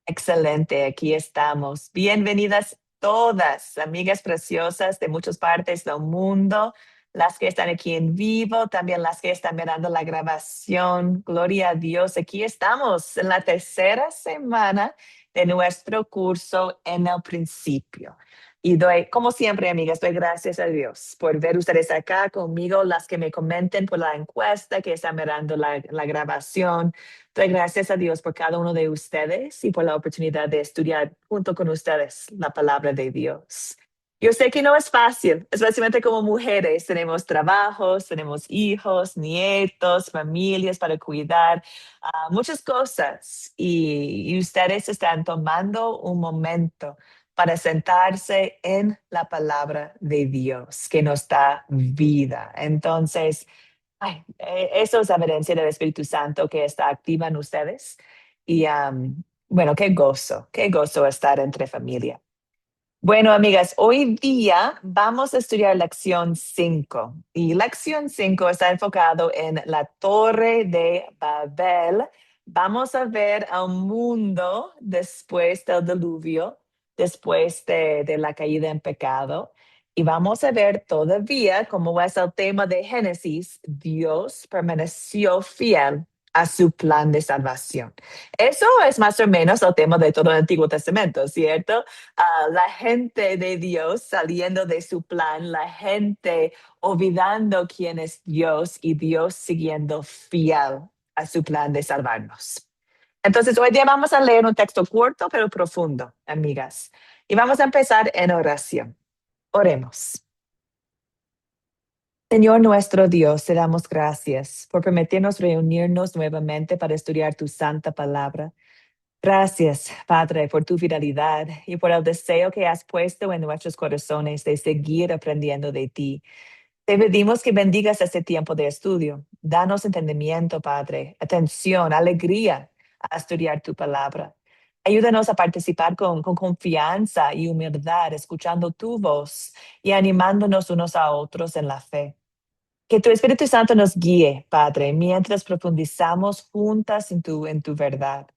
Excelente, aquí estamos. Bienvenidas todas, amigas preciosas de muchas partes del mundo, las que están aquí en vivo, también las que están mirando la grabación. Gloria a Dios, aquí estamos en la tercera semana de nuestro curso en el principio. Y doy, como siempre, amigas, doy gracias a Dios por ver ustedes acá conmigo, las que me comenten por la encuesta, que están mirando la grabación. Doy gracias a Dios por cada uno de ustedes y por la oportunidad de estudiar junto con ustedes la palabra de Dios. Yo sé que no es fácil, especialmente como mujeres. Tenemos trabajos, tenemos hijos, nietos, familias para cuidar, muchas cosas. Y ustedes están tomando un momento para sentarse en la palabra de Dios que nos da vida. Entonces, ay, eso es evidencia del Espíritu Santo que está activa en ustedes. Y bueno, qué gozo estar entre familia. Bueno, amigas, hoy día vamos a estudiar lección 5 y lección 5 está enfocado en la Torre de Babel. Vamos a ver a un mundo después del diluvio, después de la caída en pecado. Y vamos a ver todavía, como es el tema de Génesis, Dios permaneció fiel a su plan de salvación. Eso es más o menos el tema de todo el Antiguo Testamento, ¿cierto? La gente de Dios saliendo de su plan, la gente olvidando quién es Dios y Dios siguiendo fiel a su plan de salvarnos. Entonces, hoy día vamos a leer un texto corto pero profundo, amigas. Y vamos a empezar en oración. Oremos. Señor nuestro Dios, te damos gracias por permitirnos reunirnos nuevamente para estudiar tu santa palabra. Gracias, Padre, por tu fidelidad y por el deseo que has puesto en nuestros corazones de seguir aprendiendo de ti. Te pedimos que bendigas este tiempo de estudio. Danos entendimiento, Padre, atención, alegría a estudiar tu palabra. Ayúdanos a participar con confianza y humildad, escuchando tu voz y animándonos unos a otros en la fe. Que tu Espíritu Santo nos guíe, Padre, mientras profundizamos juntas en tu verdad.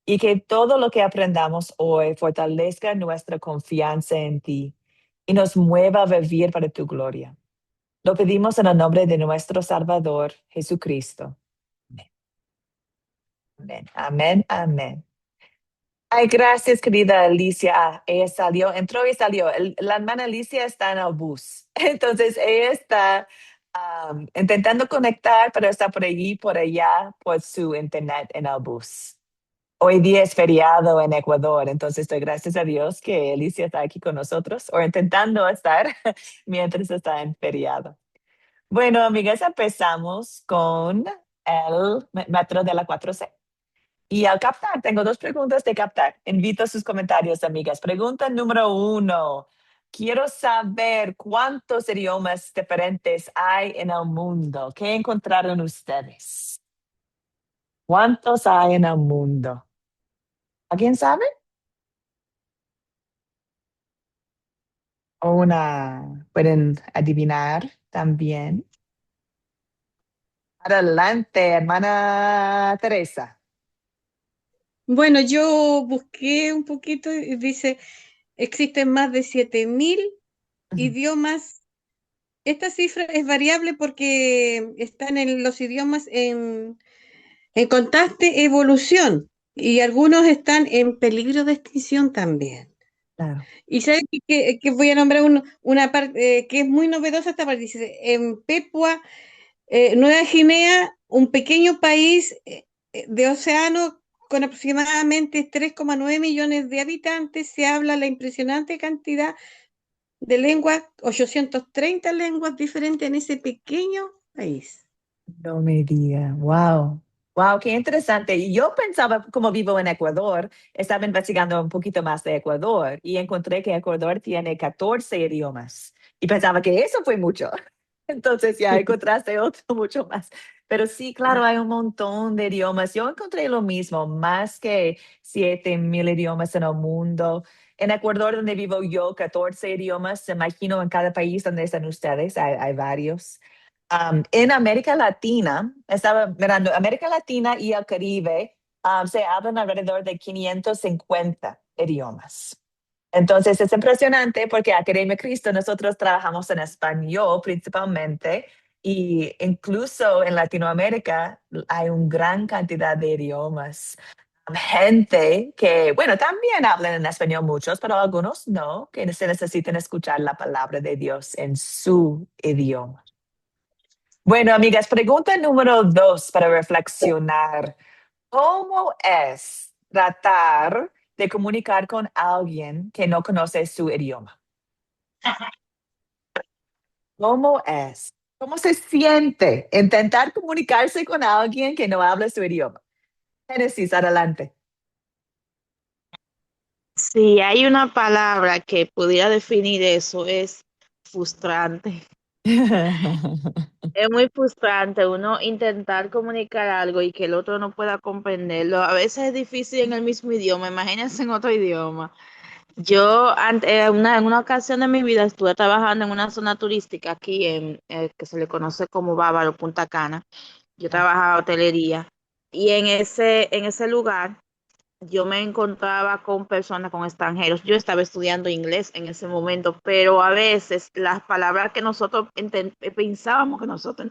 Y que todo lo que aprendamos hoy fortalezca nuestra confianza en ti y nos mueva a vivir para tu gloria. Lo pedimos en el nombre de nuestro Salvador, Jesucristo. Amén. Amén. Amén. Amén. Ay, gracias, querida Alicia. Ella salió, entró y salió. La hermana Alicia está en el bus. Entonces, ella está intentando conectar, pero está por allí, por allá, por su internet en el bus. Hoy día es feriado en Ecuador, entonces doy gracias a Dios que Alicia está aquí con nosotros o intentando estar mientras está en feriado. Bueno, amigas, empezamos con el metro de la 4C. Y al captar, tengo dos preguntas de captar. Invito a sus comentarios, amigas. Pregunta número 1. Quiero saber cuántos idiomas diferentes hay en el mundo. ¿Qué encontraron ustedes? ¿Cuántos hay en el mundo? ¿Alguien sabe? Pueden adivinar también. Adelante, hermana Teresa. Bueno, yo busqué un poquito y dice, existen más de 7.000 Ujú. idiomas. Esta cifra es variable porque están en los idiomas en constante evolución y algunos están en peligro de extinción también. Claro. Y sabes que voy a nombrar una parte que es muy novedosa esta parte. Dice, en Papua Nueva Guinea, un pequeño país de océano con aproximadamente 3,9 millones de habitantes, se habla la impresionante cantidad de lenguas, 830 lenguas diferentes en ese pequeño país. No me diga. Wow. Wow, qué interesante. Y yo pensaba, como vivo en Ecuador, estaba investigando un poquito más de Ecuador y encontré que Ecuador tiene 14 idiomas. Y pensaba que eso fue mucho. Entonces ya encontraste otro mucho más. Pero sí, claro, hay un montón de idiomas. Yo encontré lo mismo, más que 7,000 idiomas en el mundo. En Ecuador, donde vivo yo, 14 idiomas. Imagino en cada país donde están ustedes, hay varios. En América Latina, estaba mirando América Latina y el Caribe, Se hablan alrededor de 550 idiomas. Entonces es impresionante porque Academia Cristo nosotros trabajamos en español principalmente y incluso en Latinoamérica hay una gran cantidad de idiomas. Gente que, bueno, también hablan en español muchos, pero algunos no, que se necesitan escuchar la palabra de Dios en su idioma. Bueno, amigas, pregunta número 2 para reflexionar. ¿Cómo es tratar de comunicar con alguien que no conoce su idioma? ¿Cómo es? ¿Cómo se siente intentar comunicarse con alguien que no habla su idioma? Génesis, adelante. Si hay una palabra que pudiera definir eso, es frustrante. Es muy frustrante uno intentar comunicar algo y que el otro no pueda comprenderlo. A veces es difícil en el mismo idioma, imagínense en otro idioma. En una ocasión de mi vida estuve trabajando en una zona turística aquí que se le conoce como Bávaro, Punta Cana. Yo trabajaba hotelería y en ese lugar yo me encontraba con personas, con extranjeros. Yo estaba estudiando inglés en ese momento, pero a veces las palabras que nosotros pensábamos que nosotros,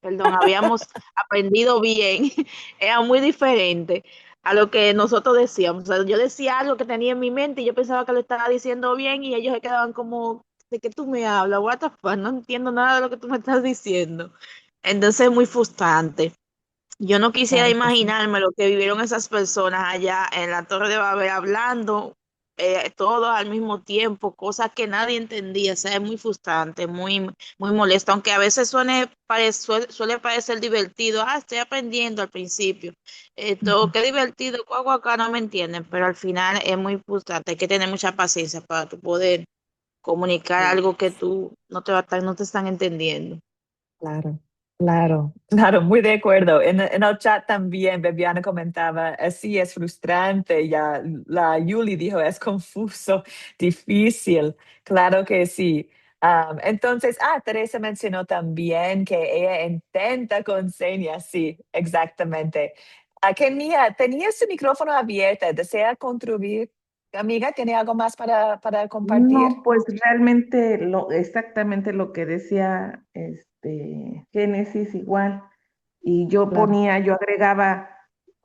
perdón, habíamos aprendido bien, eran muy diferentes a lo que nosotros decíamos. O sea, yo decía algo que tenía en mi mente y yo pensaba que lo estaba diciendo bien y ellos se quedaban como, ¿de qué tú me hablas? What the fuck? No entiendo nada de lo que tú me estás diciendo. Entonces es muy frustrante. Yo no quisiera Claro que sí. imaginarme lo que vivieron esas personas allá en la Torre de Babel hablando todos al mismo tiempo, cosas que nadie entendía. O sea, es muy frustrante, muy molesto, aunque a veces suele parecer divertido. Ah, estoy aprendiendo al principio. Esto, Ujú. qué divertido, guau, guau, acá no me entienden, pero al final es muy frustrante. Hay que tener mucha paciencia para tu poder comunicar Sí. algo que tú no te están entendiendo. Claro, claro, claro, muy de acuerdo. En el chat también Viviana comentaba, así es frustrante, ya la Yuli dijo, es confuso, difícil, claro que sí. Entonces, Teresa mencionó también que ella intenta con señas, sí, exactamente. Kenia, tenía su micrófono abierto, ¿desea contribuir? Amiga, ¿tiene algo más para compartir? No, pues realmente exactamente lo que decía Génesis igual. Y Claro, yo agregaba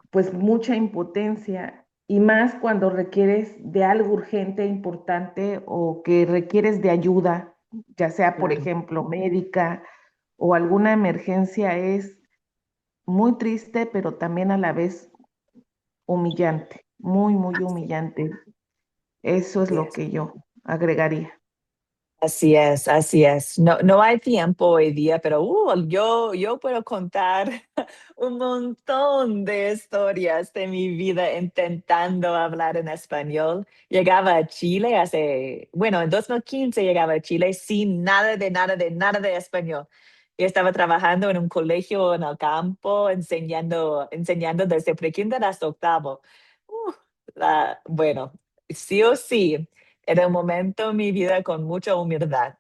pues mucha impotencia y más cuando requieres de algo urgente, importante o que requieres de ayuda, ya sea por claro. ejemplo médica o alguna emergencia, es muy triste, pero también a la vez humillante, muy humillante. Eso es lo Yes. que yo agregaría. Así es, así es. No, no hay tiempo hoy día, pero yo puedo contar un montón de historias de mi vida intentando hablar en español. Llegaba a Chile bueno, en 2015 llegaba a Chile sin nada de español. Yo estaba trabajando en un colegio en el campo, enseñando desde prekinder hasta octavo. Uh, bueno, sí o sí. Era un momento en mi vida con mucha humildad.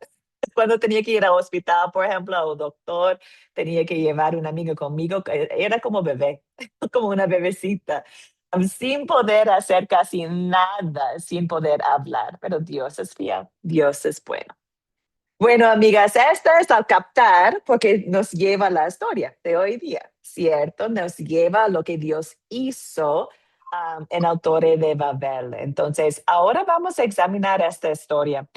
Cuando tenía que ir al hospital, por ejemplo, o doctor, tenía que llevar una amiga conmigo, que era como bebé, como una bebecita, sin poder hacer casi nada, sin poder hablar. Pero Dios es fiel, Dios es bueno. Bueno, amigas, esta es al captar porque nos lleva a la historia de hoy día, ¿cierto? Nos lleva a lo que Dios hizo en el Torre de Babel. Entonces, ahora vamos a examinar esta historia.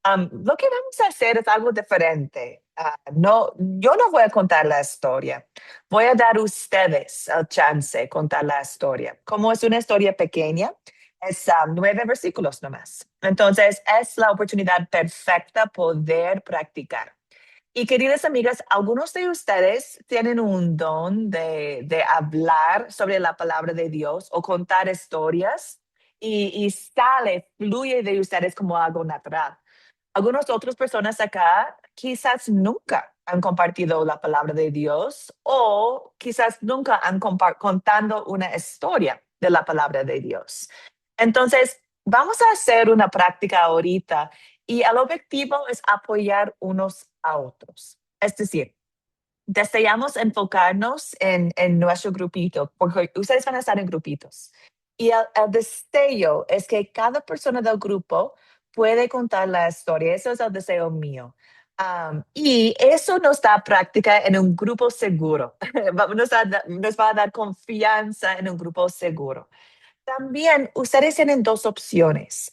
Lo que vamos a hacer es algo diferente. No, yo no voy a contar la historia. Voy a dar a ustedes el chance de contar la historia. Como es una historia pequeña, es 9 versículos nomás. Entonces, es la oportunidad perfecta poder practicar. Y queridas amigas, algunos de ustedes tienen un don de hablar sobre la palabra de Dios o contar historias y fluye de ustedes como algo natural. Algunas otras personas acá quizás nunca han compartido la palabra de Dios o quizás nunca han contado una historia de la palabra de Dios. Entonces, vamos a hacer una práctica ahorita y el objetivo es apoyar unos a otros. Es decir, deseamos enfocarnos en nuestro grupito, porque ustedes van a estar en grupitos. Y el deseo es que cada persona del grupo puede contar la historia. Eso es el deseo mío. Y eso nos da práctica en un grupo seguro. Nos va a dar confianza en un grupo seguro. También ustedes tienen dos opciones.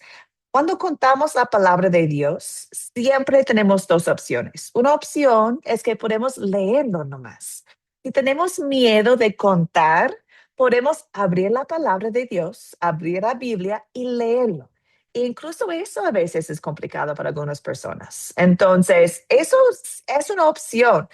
Cuando contamos la palabra de Dios, siempre tenemos dos opciones. Una opción es que podemos leerlo nomás. Si tenemos miedo de contar, podemos abrir la palabra de Dios, abrir la Biblia y leerlo. E incluso eso a veces es complicado para algunas personas. Entonces, eso es una opción.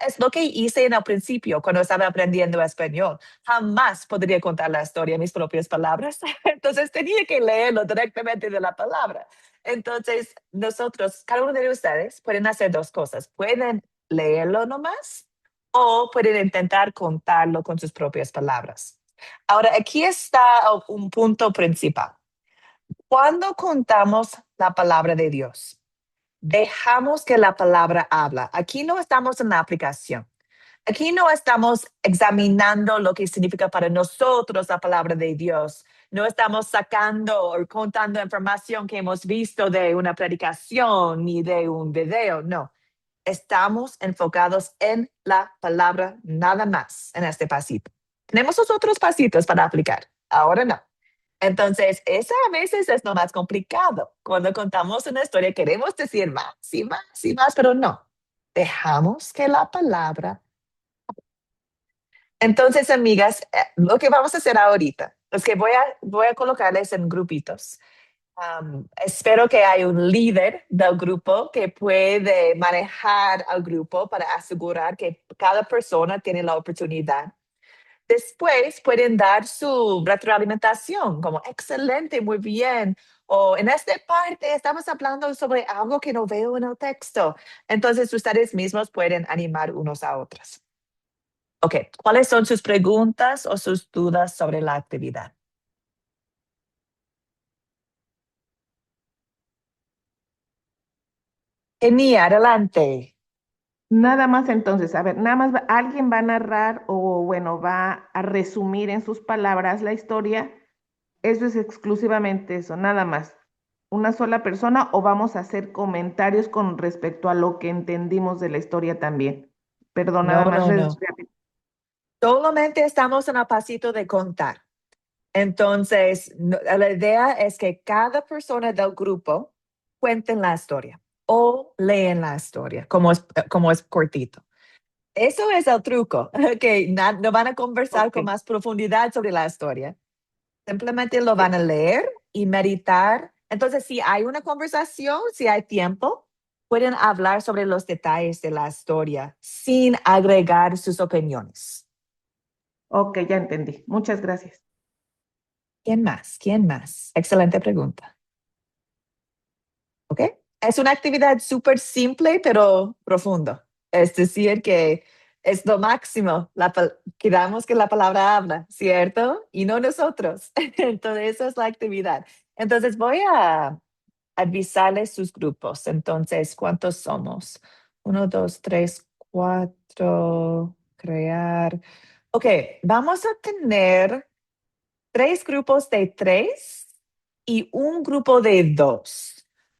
Es lo que hice en el principio cuando estaba aprendiendo español. Jamás podría contar la historia en mis propias palabras. Entonces tenía que leerlo directamente de la palabra. Entonces, nosotros, cada uno de ustedes pueden hacer dos cosas. Pueden leerlo nomás o pueden intentar contarlo con sus propias palabras. Ahora, aquí está un punto principal. Cuando contamos la palabra de Dios, dejamos que la palabra habla. Aquí no estamos en la aplicación. Aquí no estamos examinando lo que significa para nosotros la palabra de Dios. No estamos sacando o contando información que hemos visto de una predicación ni de un video. No, estamos enfocados en la palabra nada más en este pasito. Tenemos los otros pasitos para aplicar. Ahora no. Entonces, esa a veces es lo más complicado. Cuando contamos una historia queremos decir más y más y más, pero no. Dejamos que la palabra. Entonces, amigas, lo que vamos a hacer ahorita es que voy a colocarles en grupitos. Espero que haya un líder del grupo que puede manejar al grupo para asegurar que cada persona tiene la oportunidad. Después pueden dar su retroalimentación, como excelente, muy bien. O en esta parte estamos hablando sobre algo que no veo en el texto. Entonces, ustedes mismos pueden animar unos a otros. Ok, ¿cuáles son sus preguntas o sus dudas sobre la actividad? Enia, adelante. Nada más entonces, a ver, nada más alguien va a narrar o bueno, va a resumir en sus palabras la historia. Eso es exclusivamente eso, nada más. Una sola persona o vamos a hacer comentarios con respecto a lo que entendimos de la historia también. Perdón, nada No, más. no, no. Solamente estamos en el pasito de contar. Entonces, la idea es que cada persona del grupo cuente la historia o leen la historia, como es cortito. Eso es el truco, que no van a conversar con Ok. más profundidad sobre la historia. Simplemente lo van a leer y meditar. Entonces, si hay una conversación, si hay tiempo, pueden hablar sobre los detalles de la historia sin agregar sus opiniones. Ok, ya entendí. Muchas gracias. ¿Quién más? ¿Quién más? Excelente pregunta. ¿Ok? Es una actividad súper simple, pero profundo. Es decir, que es lo máximo. Queramos que la palabra habla, ¿cierto? Y no nosotros. Entonces, eso es la actividad. Entonces, voy a avisarles sus grupos. Entonces, ¿cuántos somos? 1, 2, 3, 4, crear. Ok, vamos a tener 3 grupos de 3 y un grupo de 2.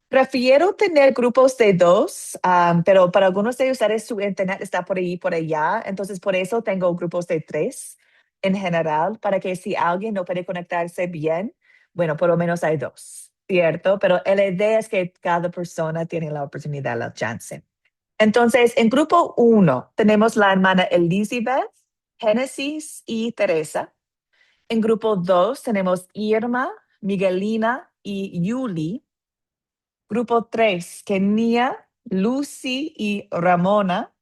Prefiero tener grupos de 2, pero para algunos de ustedes su internet está por ahí, por allá. Entonces, por eso tengo grupos de 3 en general, para que si alguien no puede conectarse bien, bueno, por lo menos hay 2, ¿cierto? Pero la idea es que cada persona tiene la oportunidad, la chance. Entonces, en grupo 1 tenemos la hermana Elizabeth, Génesis y Teresa. En grupo 2 tenemos Irma, Miguelina y Yuli. Grupo 3, Kenia, Lucy y Ramona.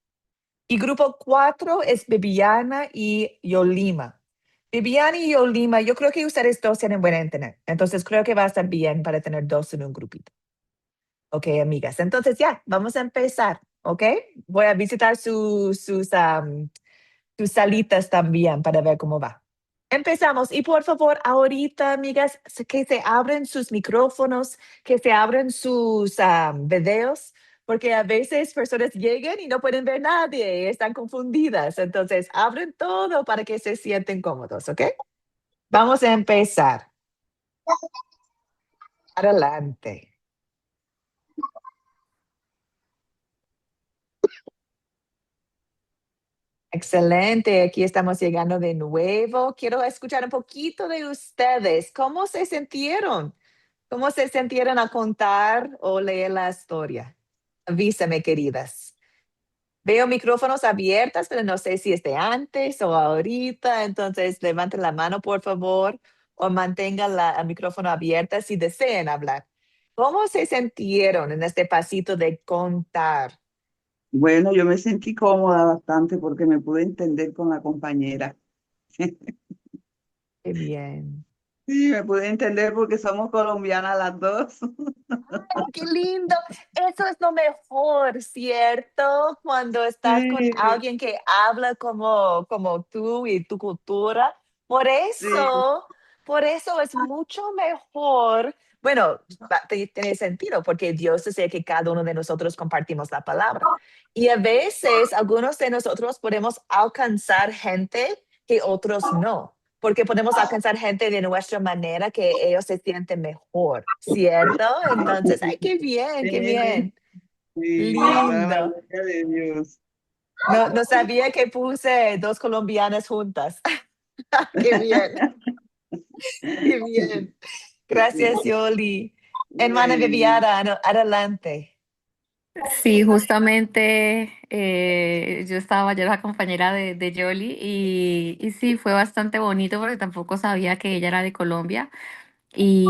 Y grupo 4 es Viviana y Yolima. Viviana y Yolima, yo creo que ustedes dos tienen buena internet. Entonces creo que va a estar bien para tener dos en un grupito. Ok, amigas. Entonces ya, vamos a empezar. Ok, voy a visitar sus salitas también para ver cómo va. Empezamos. Y por favor, ahorita, amigas, que se abren sus micrófonos, que se abren sus videos, porque a veces personas llegan y no pueden ver nadie, están confundidas. Entonces, abren todo para que se sienten cómodos, ¿ok? Vamos a empezar. Adelante. Excelente, aquí estamos llegando de nuevo. Quiero escuchar un poquito de ustedes. ¿Cómo se sintieron? ¿Cómo se sintieron a contar o leer la historia? Avísame, queridas. Veo micrófonos abiertos, pero no sé si es de antes o ahorita. Entonces, levanten la mano, por favor, o mantengan el micrófono abierto si desean hablar. ¿Cómo se sintieron en este pasito de contar? Bueno, yo me sentí cómoda bastante porque me pude entender con la compañera. Qué bien. Sí, me pude entender porque somos colombianas las dos. ¡Ay, qué lindo! Eso es lo mejor, ¿cierto? Cuando estás con Sí, alguien que habla como tú y tu cultura. Por sí, eso, por eso es mucho mejor. Bueno, tiene sentido porque Dios desea que cada uno de nosotros compartimos la palabra. Y a veces algunos de nosotros podemos alcanzar gente que otros no porque podemos alcanzar gente de nuestra manera que ellos se sienten mejor, ¿cierto? Entonces, ay, qué bien, qué sí, bien. sí, para la Lindo. gloria de Dios. No, no sabía que puse dos colombianas juntas. Qué bien, qué bien. Gracias, Yoli. Hermana Bueno, Viviana, adelante. Sí, justamente yo estaba, yo era la compañera de Yoli y sí, fue bastante bonito porque tampoco sabía que ella era de Colombia y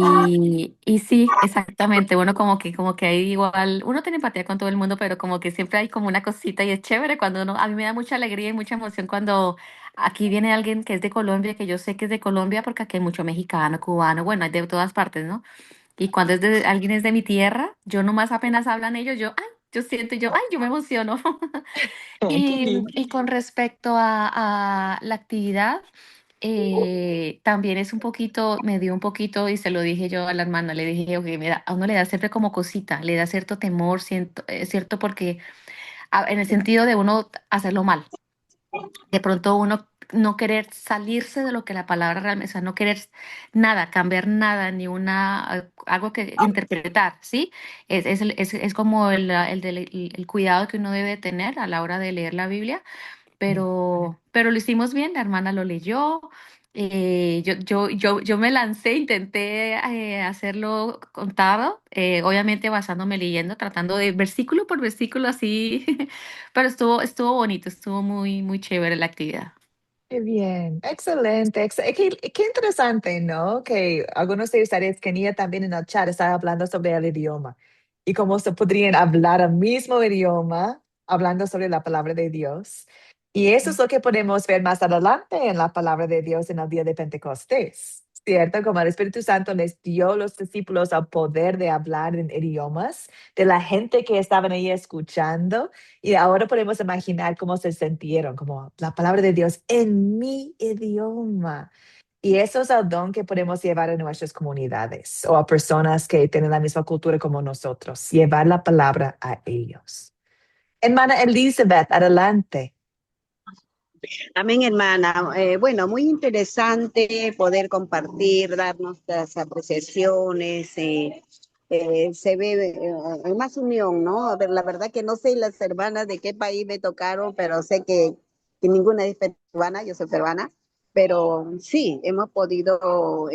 sí, exactamente, bueno, como que hay igual, uno tiene empatía con todo el mundo, pero como que siempre hay como una cosita y es chévere cuando uno, a mí me da mucha alegría y mucha emoción cuando aquí viene alguien que es de Colombia, que yo sé que es de Colombia porque aquí hay mucho mexicano, cubano, bueno, hay de todas partes, ¿no? Y cuando alguien es de mi tierra, yo nomás apenas hablan ellos, yo siento, yo, ay, yo me emociono. Ay, qué lindo. Y con respecto a la actividad, también es un poquito, me dio un poquito, y se lo dije yo a la hermana, le dije, ok, mira, a uno le da siempre como cosita, le da cierto temor, cierto, porque en el sentido de uno hacerlo mal de pronto uno no querer salirse de lo que la palabra realmente, o sea, no querer nada, cambiar nada, ni algo que interpretar, ¿sí? Es como el cuidado que uno debe tener a la hora de leer la Biblia, pero lo hicimos bien, la hermana lo leyó. Yo me lancé, intenté hacerlo contado, obviamente basándome leyendo, tratando de versículo por versículo así, pero estuvo bonito, estuvo muy, muy chévere la actividad. Qué bien, excelente. Qué interesante, ¿no? Que algunos de ustedes que ni también en el chat estaban hablando sobre el idioma y cómo se podrían hablar el mismo idioma hablando sobre la palabra de Dios. Y eso es lo que podemos ver más adelante en la palabra de Dios en el día de Pentecostés, ¿cierto? Como el Espíritu Santo les dio a los discípulos el poder de hablar en idiomas de la gente que estaban ahí escuchando. Y ahora podemos imaginar cómo se sintieron, como la palabra de Dios en mi idioma. Y eso es el don que podemos llevar a nuestras comunidades o a personas que tienen la misma cultura como nosotros, llevar la palabra a ellos. Hermana Elizabeth, adelante. Amén, hermana. Bueno, muy interesante poder compartir, dar nuestras apreciaciones. Se ve hay más unión, ¿no? A ver, la verdad que no sé las hermanas de qué país me tocaron, pero sé que ninguna es peruana, yo soy peruana, pero sí, hemos podido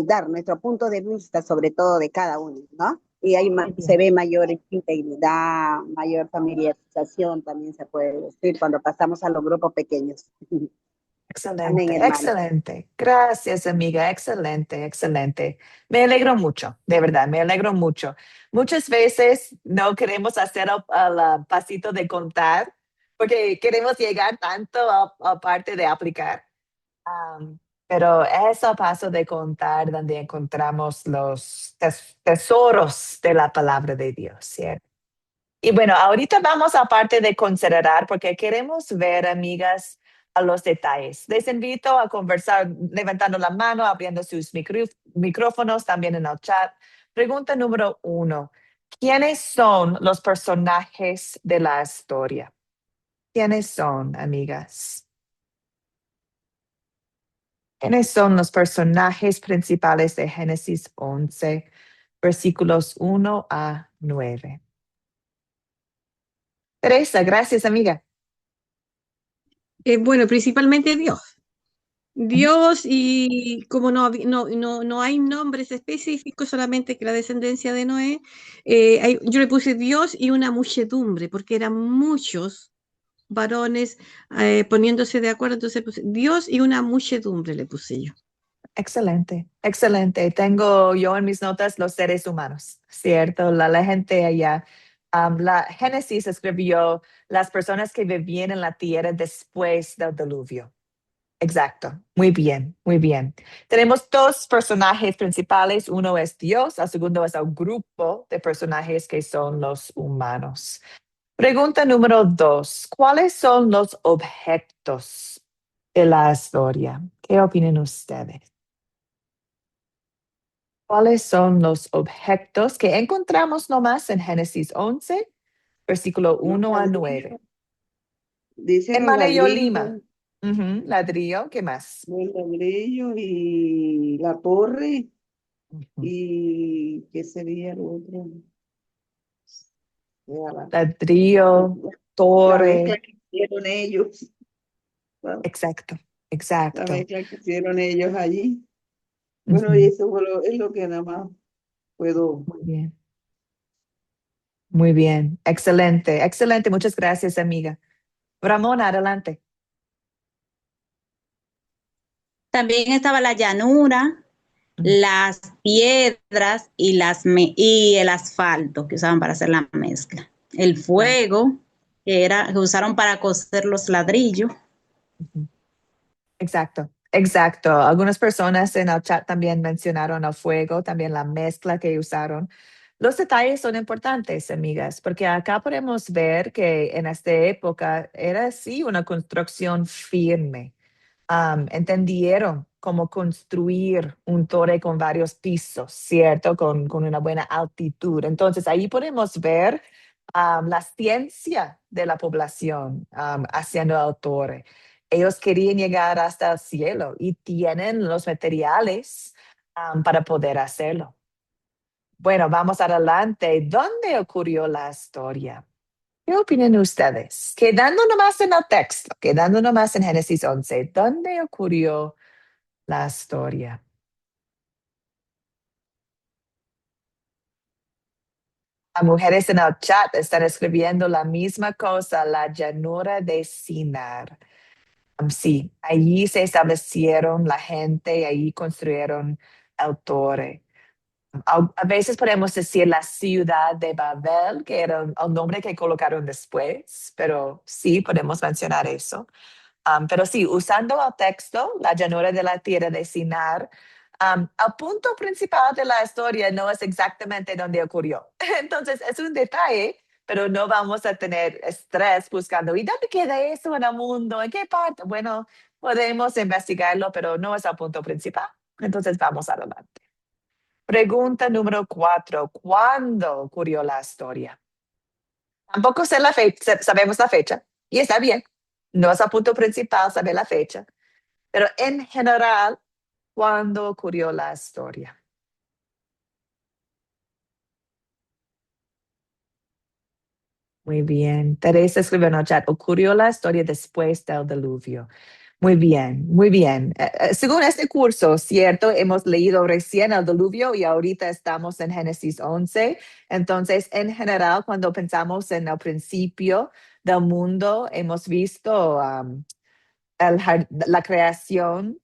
dar nuestro punto de vista, sobre todo de cada uno, ¿no? Y Qué se bien. ve mayor integridad, mayor familiarización, también se puede decir, cuando pasamos a los grupos pequeños. Amén, Excelente, hermana. excelente. Gracias, amiga. Excelente, excelente. Me alegro mucho, de verdad, me alegro mucho. Muchas veces no queremos hacer el pasito de contar porque queremos llegar tanto a parte de aplicar. Pero es el paso de contar donde encontramos los tesoros de la palabra de Dios, ¿cierto? Y bueno, ahorita vamos a parte de considerar porque queremos ver, amigas, a los detalles. Les invito a conversar levantando la mano, abriendo sus micrófonos también en el chat. Pregunta número 1. ¿Quiénes son los personajes de la historia? ¿Quiénes son, amigas? ¿Quiénes son los personajes principales de Génesis 11, versículos 1 a 9? Teresa, gracias, amiga. Bueno, principalmente Dios. Ujú. Dios, y como no hay nombres específicos, solamente que la descendencia de Noé, yo le puse Dios y una muchedumbre, porque eran muchos varones poniéndose de acuerdo, entonces puse Dios y una muchedumbre le puse yo. Excelente, excelente. Tengo yo en mis notas los seres humanos, ¿cierto? La gente allá. La Génesis escribió las personas que vivían en la tierra después del diluvio. Exacto, muy bien, muy bien. Tenemos dos personajes principales, uno es Dios, el segundo es el grupo de personajes que son los humanos. Pregunta número 2, ¿cuáles son los objetos de la historia? ¿Qué opinan ustedes? ¿Cuáles son los objetos que encontramos nomás en Génesis 11, versículo Los 1 a 9? ladrillos, dice los Hermana ladrillos, Yolima, ladrillo, ¿qué más? los ladrillos y la torre, Ujú. y ¿qué sería lo otro? Ya Ladrillo, la mezcla torre, que hicieron ellos, ¿no? exacto, La exacto. mezcla que hicieron ellos allí. Bueno, y Ujú. eso es lo que nada más puedo. Muy bien, muy bien. Excelente, excelente. Muchas gracias, amiga. Ramón, adelante. También estaba la llanura, Mm, las piedras y el asfalto que usaban para hacer la mezcla. El Claro. fuego que usaron para cocer los ladrillos. Ujú. Exacto, exacto. Algunas personas en el chat también mencionaron el fuego, también la mezcla que usaron. Los detalles son importantes, amigas, porque acá podemos ver que en esta época era sí una construcción firme. Entendieron cómo construir un torre con varios pisos, ¿cierto? Con una buena altitud. Entonces ahí podemos ver la ciencia de la población haciendo el torre. Ellos querían llegar hasta el cielo y tienen los materiales para poder hacerlo. Bueno, vamos adelante. ¿Dónde ocurrió la historia? ¿Qué opinan ustedes? Quedando nomás en el texto, quedando nomás en Génesis 11, ¿dónde ocurrió la historia? Las mujeres en el chat están escribiendo la misma cosa, la llanura de Sinar. Sí, allí se establecieron la gente y allí construyeron el torre. A veces podemos decir la ciudad de Babel, que era el nombre que colocaron después, pero sí podemos mencionar eso. Pero sí, usando el texto, la llanura de la tierra de Sinar, el punto principal de la historia no es exactamente dónde ocurrió. Entonces, es un detalle, pero no vamos a tener estrés buscando, ¿y dónde queda eso en el mundo? ¿En qué parte? Bueno, podemos investigarlo, pero no es el punto principal. Entonces, vamos adelante. Pregunta número 4. ¿Cuándo ocurrió la historia? Tampoco sé la fecha, sabemos la fecha, y está bien. No es el punto principal saber la fecha, pero en general, ¿cuándo ocurrió la historia? Muy bien. Teresa escribió en el chat, ocurrió la historia después del diluvio. Muy bien, muy bien. Según este curso, ¿cierto? Hemos leído recién el diluvio y ahorita estamos en Génesis 11. Entonces, en general, cuando pensamos en el principio del mundo, hemos visto la creación,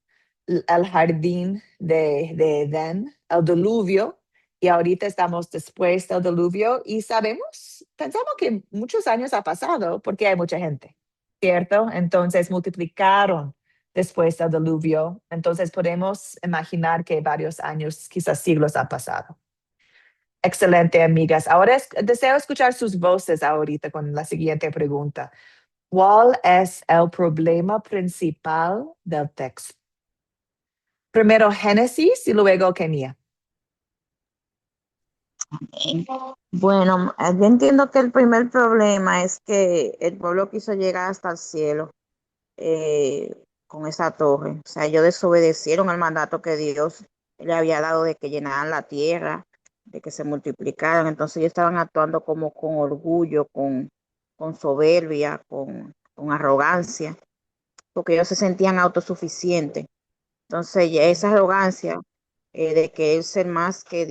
el jardín de Edén, el diluvio, y ahorita estamos después del diluvio y sabemos, pensamos que muchos años ha pasado porque hay mucha gente, ¿cierto? Entonces multiplicaron después del diluvio, entonces podemos imaginar que varios años, quizás siglos ha pasado. Excelente, amigas. Ahora deseo escuchar sus voces ahorita con la siguiente pregunta. ¿Cuál es el problema principal del texto? Primero Génesis y luego Kenia. Bueno, yo entiendo que el primer problema es que el pueblo quiso llegar hasta el cielo con esa torre. O sea, ellos desobedecieron al mandato que Dios le había dado de que llenaran la tierra, de que se multiplicaran. Entonces ellos estaban actuando como con orgullo, con soberbia, con arrogancia, porque ellos se sentían autosuficientes. Entonces, ya esa arrogancia de querer ser más que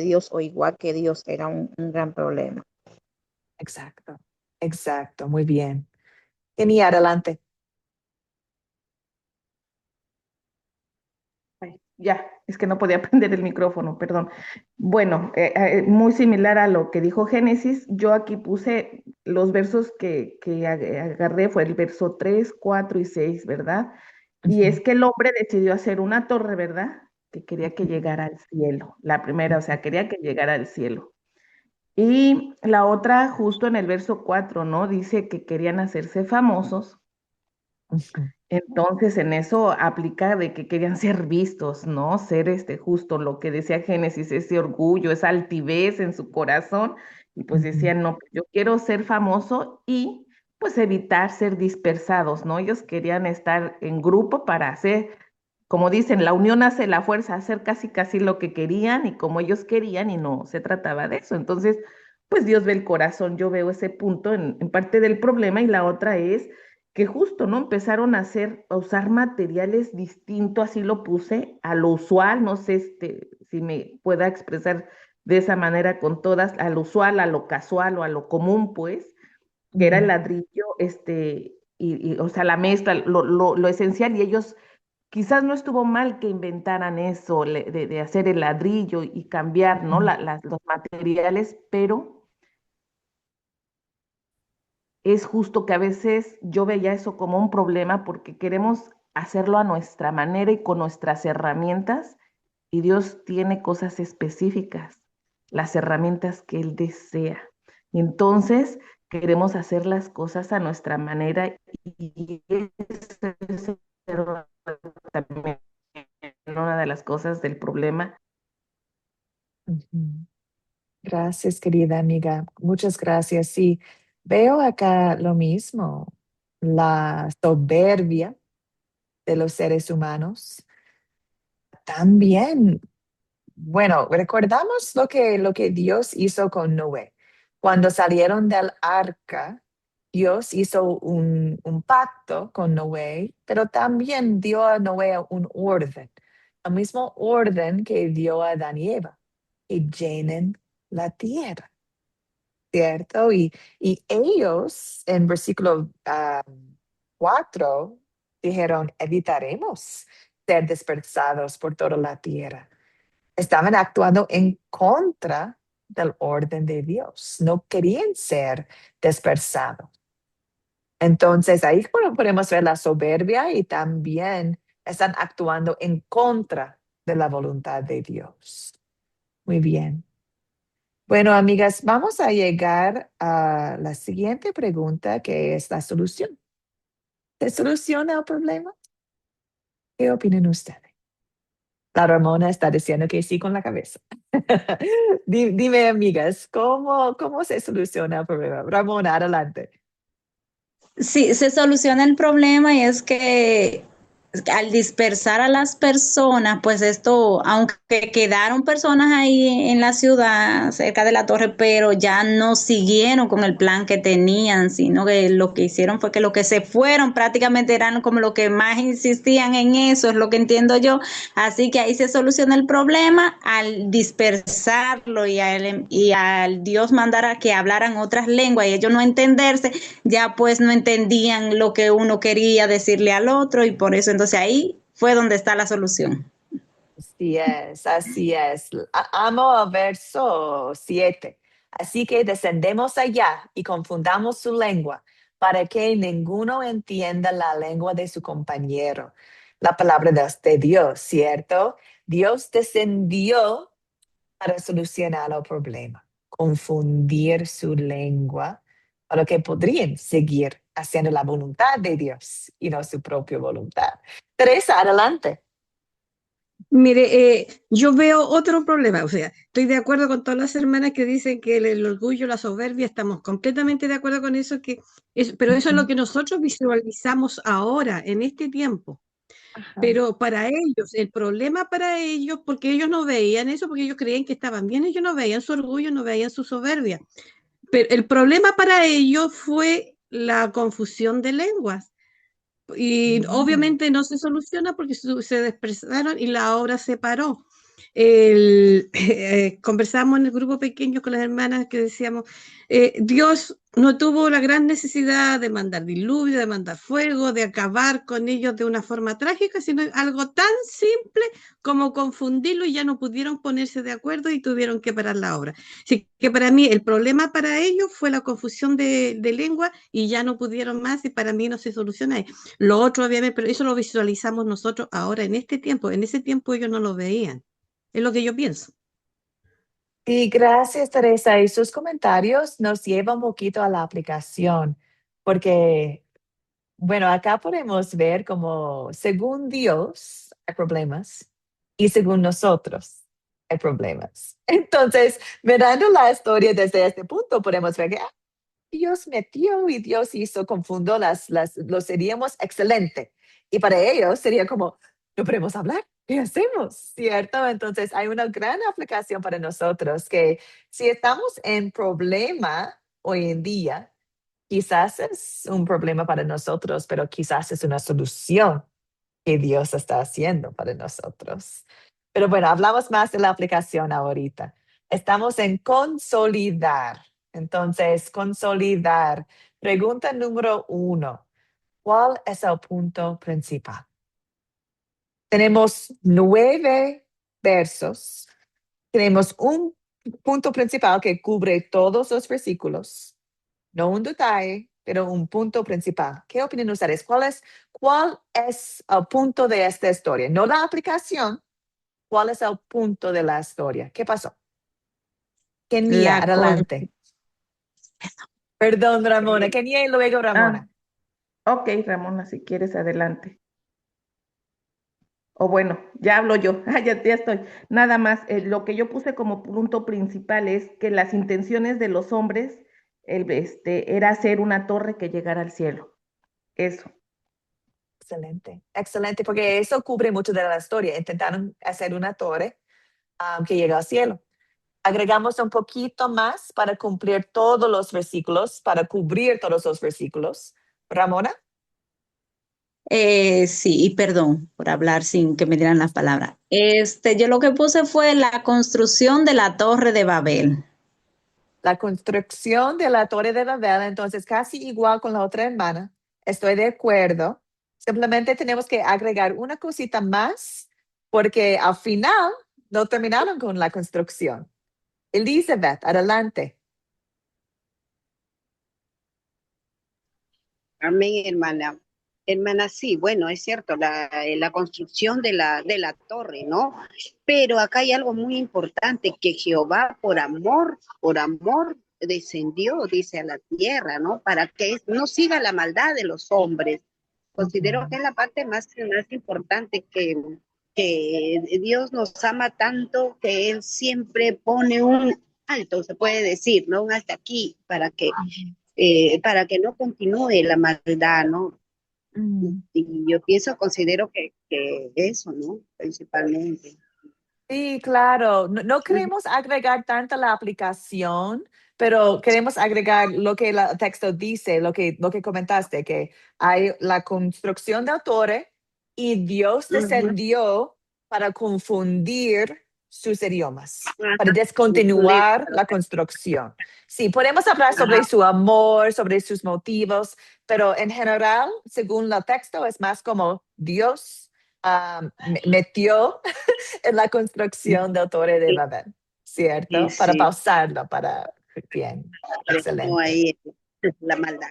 Dios o igual que Dios era un gran problema. Exacto, exacto, muy bien. Kenny, adelante. Ay, ya, es que no podía prender el micrófono, perdón. Bueno, muy similar a lo que dijo Génesis, yo aquí puse los versos que agarré, fue el verso 3, 4 y 6, ¿verdad? Y es Ujú, que el hombre decidió hacer una torre, ¿verdad? Que quería que llegara al cielo. La primera, o ujú, sea, quería que llegara al cielo. Y la otra, justo en el verso 4, ¿no? Dice que querían hacerse famosos. ujú, Entonces, en eso aplica de que querían ser vistos, ¿no? Ser justo lo que decía Génesis, ese orgullo, esa altivez en su corazón. Y pues ujú, decían, no, yo quiero ser famoso y pues evitar ser dispersados, ¿no? Ellos querían estar en grupo para hacer, como dicen, la unión hace la fuerza, hacer casi casi lo que querían y como ellos querían y no se trataba de eso. Entonces, pues Dios ve el corazón, yo veo ese punto en parte del problema y la otra es que justo, ¿no? Empezaron a hacer, a usar materiales distintos, así lo puse, a lo usual, no sé si me pueda expresar de esa manera con todas, a lo usual, a lo casual o a lo común, pues, que era el ujú. ladrillo, o sea, la mezcla, lo esencial, y ellos quizás no estuvo mal que inventaran eso, de hacer el ladrillo y cambiar, ¿no? Ujú. Los materiales, pero es justo que a veces yo veía eso como un problema porque queremos hacerlo a nuestra manera y con nuestras herramientas, y Dios tiene cosas específicas, las herramientas que Él desea. Y entonces queremos hacer las cosas a nuestra manera y esa es también una de las cosas del problema. Ujú. Gracias, querida amiga. Muchas gracias. Sí, veo acá lo mismo, la soberbia de los seres humanos. También, bueno, recordamos lo que Dios hizo con Noé. Cuando salieron del arca, Dios hizo un pacto con Noé, pero también dio a Noé un orden, el mismo orden que dio a Adán y Eva, que llenen la tierra. ¿Cierto? Y ellos en versículo 4 dijeron, evitaremos ser dispersados por toda la tierra. Estaban actuando en contra del orden de Dios. No querían ser dispersados. Entonces ahí podemos ver la soberbia y también están actuando en contra de la voluntad de Dios. Muy bien. Bueno, amigas, vamos a llegar a la siguiente pregunta, que es la solución. ¿Se soluciona el problema? ¿Qué opinan ustedes? La Ramona está diciendo que sí con la cabeza. Dime, amigas, ¿cómo se soluciona el problema? Ramona, adelante. Sí, se soluciona el problema y es que al dispersar a las personas, pues esto, aunque quedaron personas ahí en la ciudad, cerca de la torre, pero ya no siguieron con el plan que tenían, sino que lo que hicieron fue que lo que se fueron prácticamente eran como lo que más insistían en eso, es lo que entiendo yo. Así que ahí se soluciona el problema al dispersarlo y al Dios mandar a que hablaran otras lenguas y ellos no entenderse, ya pues no entendían lo que uno quería decirle al otro y por eso entonces ahí fue donde está la solución. Así es, así es. Amo el verso 7. Así que descendemos allá y confundamos su lengua para que ninguno entienda la lengua de su compañero. La palabra de Dios, ¿cierto? Dios descendió para solucionar el problema, confundir su lengua para que podrían seguir haciendo la voluntad de Dios y no su propia voluntad. Teresa, adelante. Mire, yo veo otro problema, o sea, estoy de acuerdo con todas las hermanas que dicen que el orgullo, la soberbia, estamos completamente de acuerdo con eso, pero eso es lo que nosotros visualizamos ahora, en este tiempo. Ajá. Pero para ellos, el problema para ellos, porque ellos no veían eso, porque ellos creían que estaban bien, ellos no veían su orgullo, no veían su soberbia. Pero el problema para ellos fue la confusión de lenguas. Y obviamente no se soluciona porque se dispersaron y la obra se paró. Conversamos en el grupo pequeño con las hermanas que decíamos, Dios no tuvo la gran necesidad de mandar diluvio, de mandar fuego, de acabar con ellos de una forma trágica, sino algo tan simple como confundirlo y ya no pudieron ponerse de acuerdo y tuvieron que parar la obra. Así que para mí el problema para ellos fue la confusión de lengua y ya no pudieron más y para mí no se soluciona. Lo otro, obviamente, pero eso lo visualizamos nosotros ahora en este tiempo. En ese tiempo ellos no lo veían. Es lo que yo pienso. Y gracias, Teresa. Y sus comentarios nos llevan un poquito a la aplicación, porque, bueno, acá podemos ver como según Dios hay problemas y según nosotros hay problemas. Entonces, mirando la historia desde este punto, podemos ver que Dios metió y Dios hizo, confundió los idiomas excelente. Y para ellos sería como, no podemos hablar, ¿qué hacemos? ¿Cierto? Entonces hay una gran aplicación para nosotros que si estamos en problema hoy en día, quizás es un problema para nosotros, pero quizás es una solución que Dios está haciendo para nosotros. Pero bueno, hablamos más de la aplicación ahorita. Estamos en consolidar. Entonces, consolidar. Pregunta número 1. ¿Cuál es el punto principal? Tenemos 9 versos. Tenemos un punto principal que cubre todos los versículos. No un detalle, pero un punto principal. ¿Qué opinan ustedes? ¿Cuál es el punto de esta historia? No la aplicación. ¿Cuál es el punto de la historia? ¿Qué pasó? Kenia, La con- adelante. Perdón, Ramona. Eh, Kenia y luego Ramona. ok, Ramona, si quieres, adelante. O bueno, ya hablo yo, ya estoy. Nada más, lo que yo puse como punto principal es que las intenciones de los hombres era hacer una torre que llegara al cielo. Eso. Excelente, excelente, porque eso cubre mucho de la historia. Intentaron hacer una torre que llega al cielo. Agregamos un poquito más para cumplir todos los versículos, para cubrir todos los versículos. Ramona. Sí, y perdón por hablar sin que me dieran las palabras. Yo lo que puse fue la construcción de la Torre de Babel. La construcción de la Torre de Babel, entonces casi igual con la otra hermana. Estoy de acuerdo. Simplemente tenemos que agregar una cosita más porque al final no terminaron con la construcción. Elizabeth, adelante. Amén, hermana. Hermana, sí, bueno, es cierto, la construcción de la torre, ¿no? Pero acá hay algo muy importante, que Jehová por amor descendió, dice, a la tierra, ¿no? Para que no siga la maldad de los hombres. Considero que es la parte más importante que Dios nos ama tanto que Él siempre pone un alto, se puede decir, ¿no? Un hasta aquí, para que no continúe la maldad, ¿no? Mm. Y yo considero que eso, ¿no? Principalmente. Sí, claro. No queremos agregar tanto la aplicación, pero queremos agregar lo que el texto dice, lo que comentaste, que hay la construcción del torre y Dios Ujú. descendió para confundir sus idiomas, para Ajá. descontinuar la construcción. Sí, podemos hablar sobre Ajá. su amor, sobre sus motivos, pero en general, según el texto, es más como Dios metió en la construcción del Torre de Sí, Babel, sí, ¿cierto? Para sí. pausarlo, para... Bien, No excelente. hay la maldad.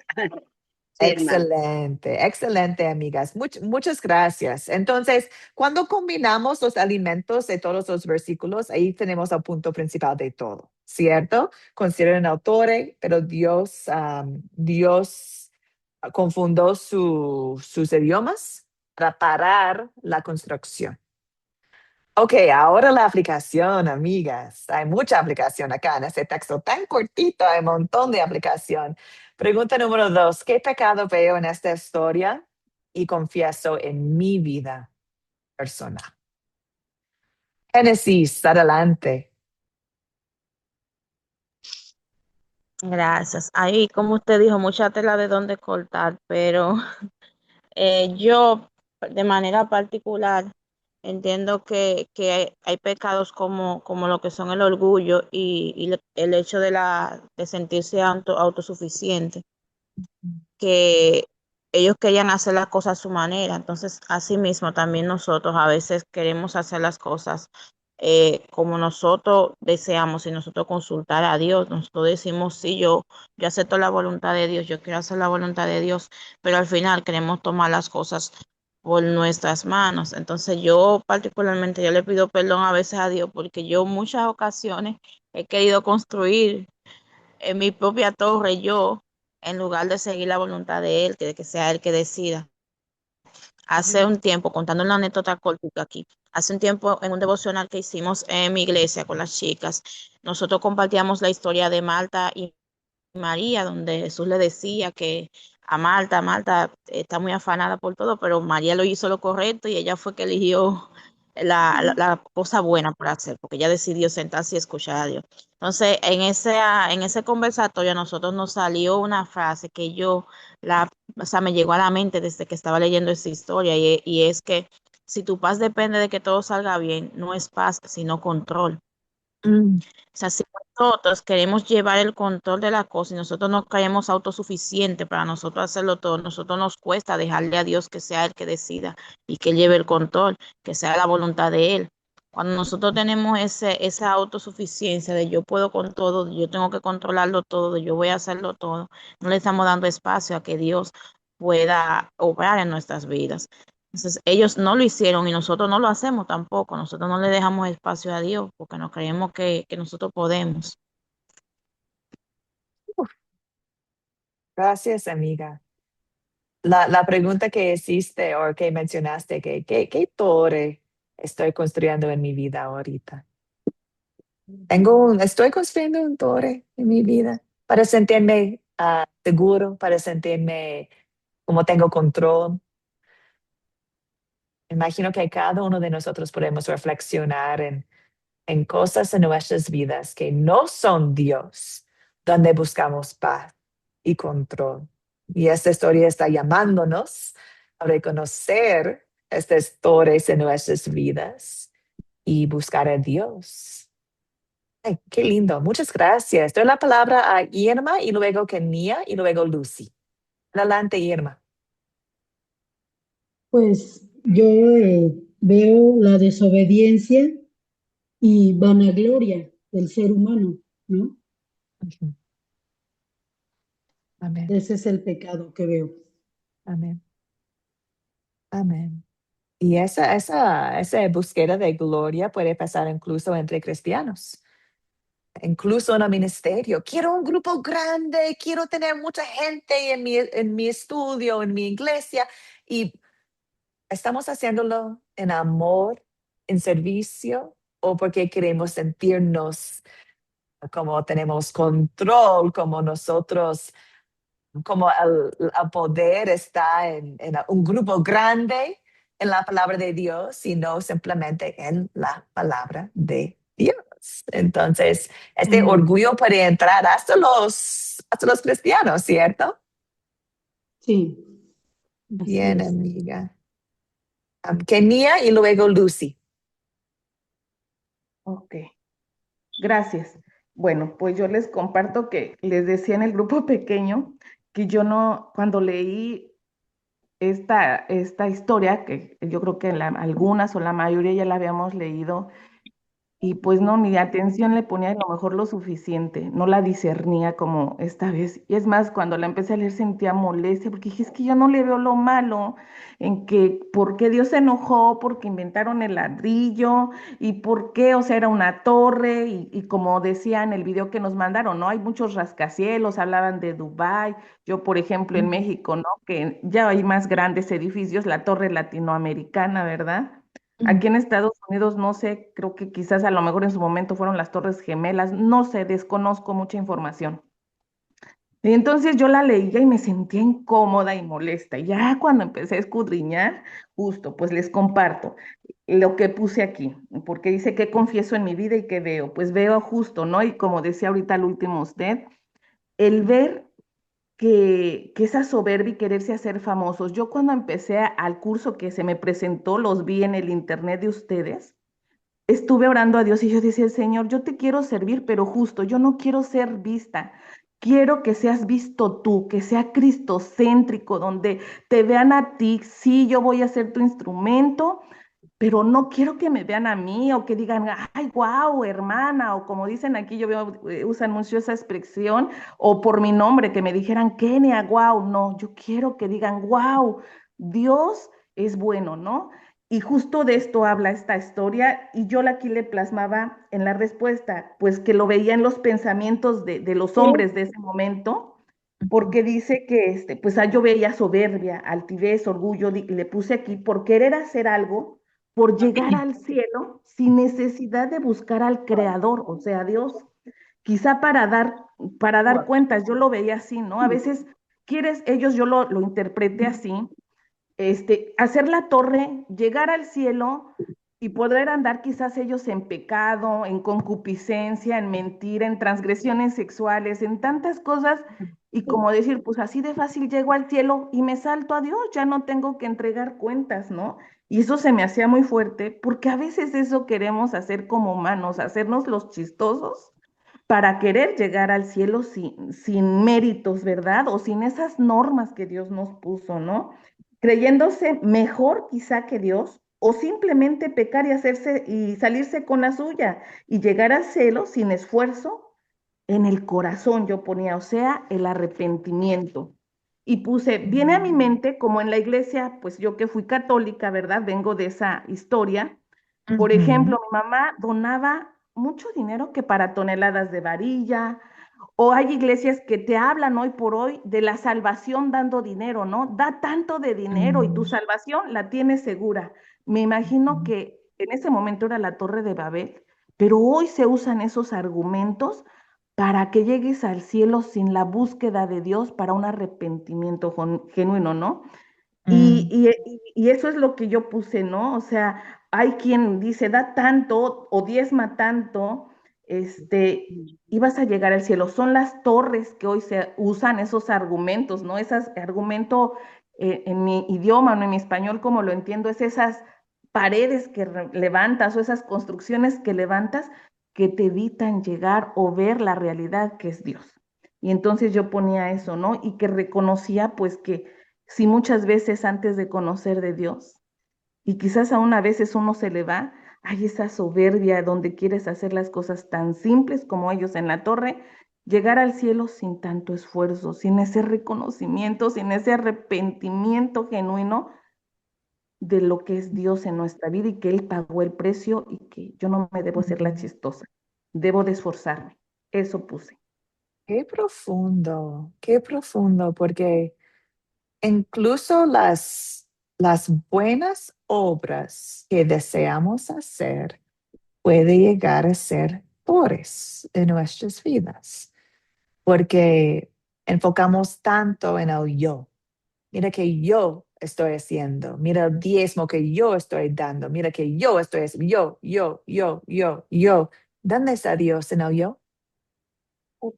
Sí, hermano. Excelente, excelente, amigas. Muchas gracias. Entonces, cuando combinamos los alimentos de todos los versículos, ahí tenemos el punto principal de todo, ¿cierto? Consideren el torre, pero Dios confundió sus idiomas para parar la construcción. Ok, ahora la aplicación, amigas. Hay mucha aplicación acá en este texto tan cortito, hay un montón de aplicación. Pregunta número 2. ¿Qué pecado veo en esta historia y confieso en mi vida personal? Génesis, adelante. Gracias. Ahí, como usted dijo, mucha tela de dónde cortar, pero yo, de manera particular, entiendo que hay pecados como lo que son el orgullo y el hecho de sentirse autosuficiente, que ellos querían hacer las cosas a su manera. Entonces, así mismo también nosotros a veces queremos hacer las cosas como nosotros deseamos y nosotros consultar a Dios. Nosotros decimos, sí, yo acepto la voluntad de Dios, yo quiero hacer la voluntad de Dios, pero al final queremos tomar las cosas por nuestras manos. Entonces, yo particularmente, yo le pido perdón a veces a Dios porque yo muchas ocasiones he querido construir en mi propia torre yo, en lugar de seguir la voluntad de Él, que sea Él que decida. Hace un tiempo, contando una anécdota cortica aquí, hace un tiempo en un devocional que hicimos en mi iglesia con las chicas, nosotros compartíamos la historia de Marta y María, donde Jesús le decía que a Marta está muy afanada por todo, pero María lo hizo lo correcto y ella fue que eligió la cosa buena por hacer, porque ella decidió sentarse y escuchar a Dios. Entonces, en ese conversatorio a nosotros nos salió una frase que o sea, me llegó a la mente desde que estaba leyendo esta historia y es que si tu paz depende de que todo salga bien, no es paz, sino control. Mm, O sea, si nosotros queremos llevar el control de la cosa y nosotros no creemos autosuficiente para nosotros hacerlo todo, nosotros nos cuesta dejarle a Dios que sea el que decida y que él lleve el control, que sea la voluntad de Él. Cuando nosotros tenemos esa autosuficiencia de yo puedo con todo, de yo tengo que controlarlo todo, de yo voy a hacerlo todo, no le estamos dando espacio a que Dios pueda obrar en nuestras vidas. Entonces, ellos no lo hicieron y nosotros no lo hacemos tampoco. Nosotros no le dejamos espacio a Dios porque no creemos que nosotros podemos. Gracias, amiga. La pregunta que hiciste o que mencionaste, ¿qué torre estoy construyendo en mi vida ahorita? Estoy construyendo un torre en mi vida para sentirme seguro, para sentirme como tengo control. Imagino que cada uno de nosotros podemos reflexionar en cosas en nuestras vidas que no son Dios, donde buscamos paz y control. Y esta historia está llamándonos a reconocer estas torres en nuestras vidas y buscar a Dios. Ay, qué lindo. Muchas gracias. Doy la palabra a Irma y luego Kenia y luego Lucy. Adelante, Irma. Pues yo veo la desobediencia y vanagloria del ser humano, ¿no? Ujú. Amén. Ese es el pecado que veo. Amén. Amén. Y esa búsqueda de gloria puede pasar incluso entre cristianos, incluso en el ministerio. Quiero un grupo grande, quiero tener mucha gente en mi estudio, en mi iglesia. Y estamos haciéndolo en amor, en servicio, o porque queremos sentirnos como tenemos control, como nosotros, como el poder está en un grupo grande en la palabra de Dios, sino simplemente en la palabra de Dios. Entonces, este orgullo puede entrar hasta los cristianos, ¿cierto? Sí, así Bien, es. amiga. Kenia y luego Lucy. Ok, gracias. Bueno, pues yo les comparto que les decía en el grupo pequeño que yo no, cuando leí esta historia, que yo creo que algunas o la mayoría ya la habíamos leído, y pues no, ni atención le ponía a lo mejor lo suficiente, no la discernía como esta vez. Y es más, cuando la empecé a leer sentía molestia, porque dije, es que yo no le veo lo malo en que, ¿por qué Dios se enojó? Porque inventaron el ladrillo, y por qué, o sea, era una torre, y como decía en el video que nos mandaron, ¿no? Hay muchos rascacielos, hablaban de Dubái, yo por ejemplo en México, ¿no? Que ya hay más grandes edificios, la torre latinoamericana, ¿verdad? Aquí en Estados Unidos, no sé, creo que quizás a lo mejor en su momento fueron las Torres Gemelas, no sé, desconozco mucha información. Y entonces yo la leía y me sentía incómoda y molesta. Y ya cuando empecé a escudriñar, justo, pues les comparto lo que puse aquí, porque dice que confieso en mi vida y que veo. Pues veo justo, ¿no? Y como decía ahorita el último usted, el ver que esa soberbia y quererse hacer famosos. Yo cuando empecé al curso que se me presentó, los vi en el internet de ustedes, estuve orando a Dios y yo decía, Señor, yo te quiero servir, pero justo, yo no quiero ser vista. Quiero que seas visto tú, que sea cristocéntrico, donde te vean a ti. Sí, yo voy a ser tu instrumento, pero no quiero que me vean a mí o que digan, ay, wow, hermana, o como dicen aquí, yo veo, usan mucho esa expresión, o por mi nombre, que me dijeran, Kenia, wow, no, yo quiero que digan, wow, Dios es bueno, ¿no? Y justo de esto habla esta historia y yo aquí le plasmaba en la respuesta, pues que lo veía en los pensamientos de los hombres de ese momento, porque dice que pues yo veía soberbia, altivez, orgullo, le puse aquí por querer hacer algo por llegar al cielo sin necesidad de buscar al creador, o sea, Dios. Quizá para dar cuentas, yo lo veía así, ¿no? A veces yo lo interpreté así, hacer la torre, llegar al cielo y poder andar quizás ellos en pecado, en concupiscencia, en mentira, en transgresiones sexuales, en tantas cosas, y como decir, pues así de fácil llego al cielo y me salto a Dios, ya no tengo que entregar cuentas, ¿no? Y eso se me hacía muy fuerte, porque a veces eso queremos hacer como humanos, hacernos los chistosos para querer llegar al cielo sin méritos, ¿verdad? O sin esas normas que Dios nos puso, ¿no? Creyéndose mejor quizá que Dios, o simplemente pecar y hacerse y salirse con la suya y llegar al cielo sin esfuerzo en el corazón, yo ponía, o sea, el arrepentimiento. Y puse, viene a mi mente, como en la iglesia, pues yo que fui católica, ¿verdad? Vengo de esa historia. Por ejemplo, mi mamá donaba mucho dinero que para toneladas de varilla, o hay iglesias que te hablan hoy por hoy de la salvación dando dinero, ¿no? Da tanto de dinero y tu salvación la tienes segura. Me imagino que en ese momento era la Torre de Babel, pero hoy se usan esos argumentos para que llegues al cielo sin la búsqueda de Dios para un arrepentimiento genuino, ¿no? Y eso es lo que yo puse, ¿no? O sea, hay quien dice, da tanto o diezma tanto, y vas a llegar al cielo. Son las torres que hoy se usan esos argumentos, ¿no? Esas argumento en mi idioma, no en mi español, como lo entiendo, es esas paredes que levantas o esas construcciones que levantas que te evitan llegar o ver la realidad que es Dios. Y entonces yo ponía eso, ¿no? Y que reconocía pues que si muchas veces antes de conocer de Dios, y quizás aún a veces uno se le va, hay esa soberbia donde quieres hacer las cosas tan simples como ellos en la torre, llegar al cielo sin tanto esfuerzo, sin ese reconocimiento, sin ese arrepentimiento genuino de lo que es Dios en nuestra vida y que Él pagó el precio y que yo no me debo hacer la chistosa, debo de esforzarme. Eso puse. qué profundo, porque incluso las buenas obras que deseamos hacer puede llegar a ser pobres en nuestras vidas, porque enfocamos tanto en el yo. Mira que yo estoy haciendo, mira el diezmo que yo estoy dando, mira que yo estoy haciendo, yo. ¿Dónde está Dios en el yo?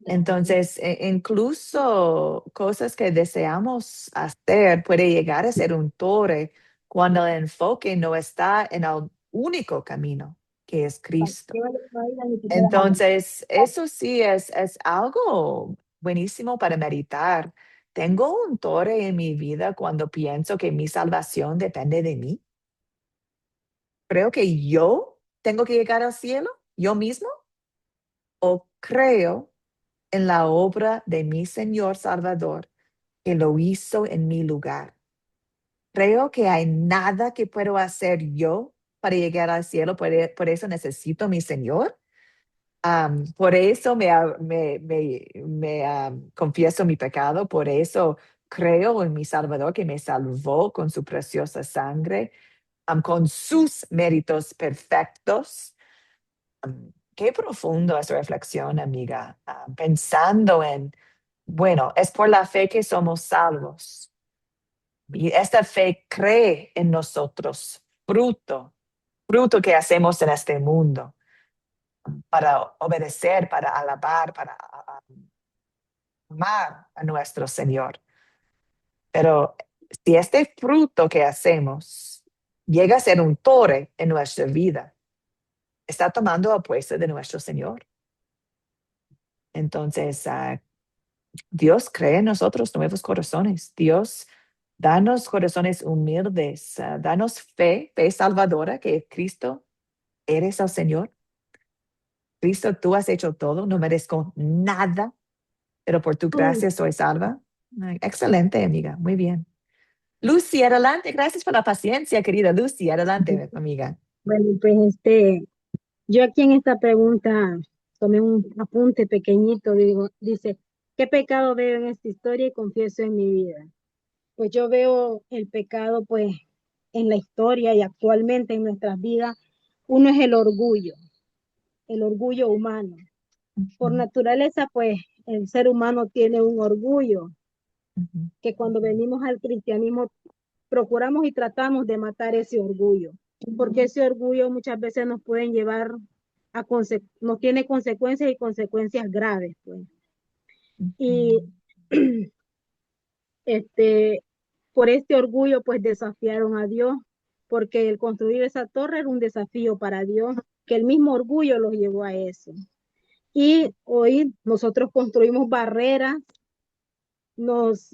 Entonces, incluso cosas que deseamos hacer puede llegar a ser un torre cuando el enfoque no está en el único camino, que es Cristo. Entonces, eso sí es algo buenísimo para meditar. ¿Tengo un torre en mi vida cuando pienso que mi salvación depende de mí? ¿Creo que yo tengo que llegar al cielo, yo mismo? ¿O creo en la obra de mi Señor Salvador, que lo hizo en mi lugar? Creo que hay nada que puedo hacer yo para llegar al cielo, por eso necesito a mi Señor. Por eso confieso mi pecado, por eso creo en mi Salvador que me salvó con su preciosa sangre, con sus méritos perfectos. Qué profundo esa reflexión, amiga. Pensando en, bueno, es por la fe que somos salvos. Y esta fe cree en nosotros, fruto que hacemos en este mundo, para obedecer, para alabar, para amar a nuestro Señor. Pero si este fruto que hacemos llega a ser un torre en nuestra vida, está tomando el puesto de nuestro Señor. Entonces, Dios crea en nosotros nuevos corazones. Dios, danos corazones humildes, danos fe salvadora, que Cristo, eres el Señor. Cristo, tú has hecho todo, no merezco nada, pero por tu gracia soy salva. Excelente, amiga, muy bien. Lucy, adelante, gracias por la paciencia, querida Lucy, adelante, amiga. Bueno, pues yo aquí en esta pregunta tomé un apunte pequeñito, dice, ¿qué pecado veo en esta historia y confieso en mi vida? Pues yo veo el pecado pues en la historia y actualmente en nuestras vidas. Uno es el orgullo humano. Por naturaleza pues el ser humano tiene un orgullo que cuando venimos al cristianismo procuramos y tratamos de matar ese orgullo, porque ese orgullo muchas veces nos pueden llevar nos tiene consecuencias y consecuencias graves, pues. Y por este orgullo, pues desafiaron a Dios, porque el construir esa torre era un desafío para Dios, que el mismo orgullo los llevó a eso. Y hoy nosotros construimos barreras, nos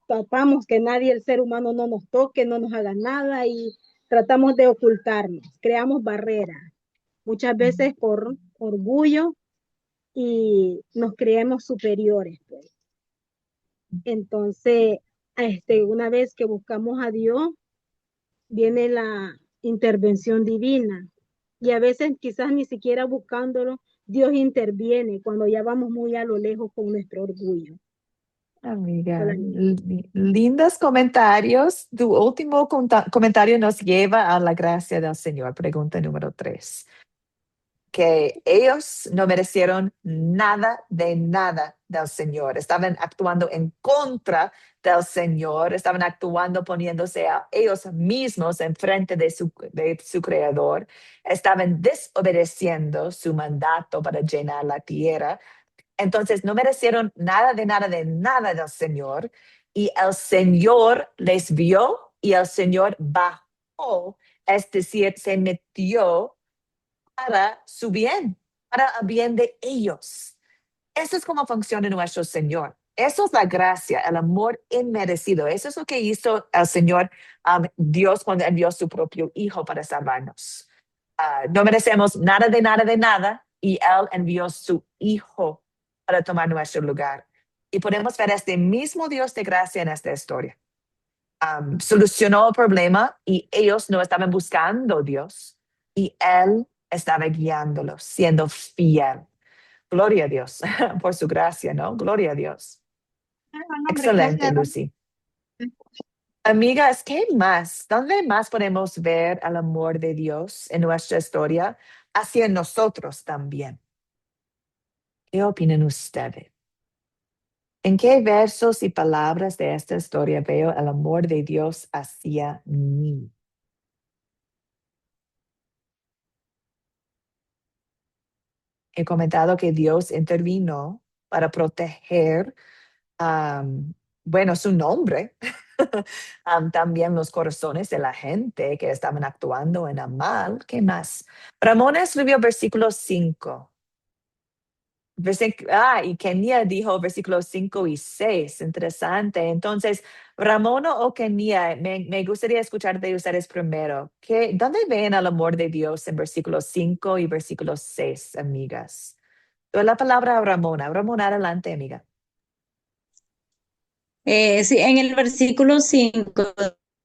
tapamos que nadie, el ser humano, no nos toque, no nos haga nada y tratamos de ocultarnos, creamos barreras, muchas veces por orgullo y nos creemos superiores, pues. Entonces, una vez que buscamos a Dios, viene la intervención divina y a veces quizás ni siquiera buscándolo, Dios interviene cuando ya vamos muy a lo lejos con nuestro orgullo. Amiga, lindos comentarios. Tu último comentario nos lleva a la gracia del Señor. Pregunta número 3. Que ellos no merecieron nada de nada del Señor. Estaban actuando en contra del Señor. Estaban actuando poniéndose a ellos mismos en frente de su Creador. Estaban desobedeciendo su mandato para llenar la tierra. Entonces no merecieron nada de nada de nada del Señor, y el Señor les vio y el Señor bajó, es decir, se metió para su bien, para el bien de ellos. Eso es como funciona nuestro Señor. Eso es la gracia, el amor inmerecido. Eso es lo que hizo el Señor, Dios, cuando envió su propio Hijo para salvarnos. No merecemos nada de nada de nada, y Él envió su Hijo para tomar nuestro lugar. Y podemos ver este mismo Dios de gracia en esta historia. Solucionó el problema y ellos no estaban buscando a Dios, y Él estaba guiándolos, siendo fiel. Gloria a Dios por su gracia, ¿no? Gloria a Dios. Excelente, Lucy. Amigas, ¿qué más? ¿Dónde más podemos ver el amor de Dios en nuestra historia hacia nosotros también? ¿Qué opinan ustedes? ¿En qué versos y palabras de esta historia veo el amor de Dios hacia mí? He comentado que Dios intervino para proteger, su nombre, también los corazones de la gente que estaban actuando en el mal. ¿Qué más? Ramona escribió versículo 5. Y Kenia dijo versículos 5 y 6. Interesante. Entonces, Ramona o Kenia, me gustaría escuchar de ustedes primero. ¿Dónde ven el amor de Dios en versículos 5 y versículos 6, amigas? Doy la palabra a Ramona. Ramona, adelante, amiga. Sí, en el versículo 5,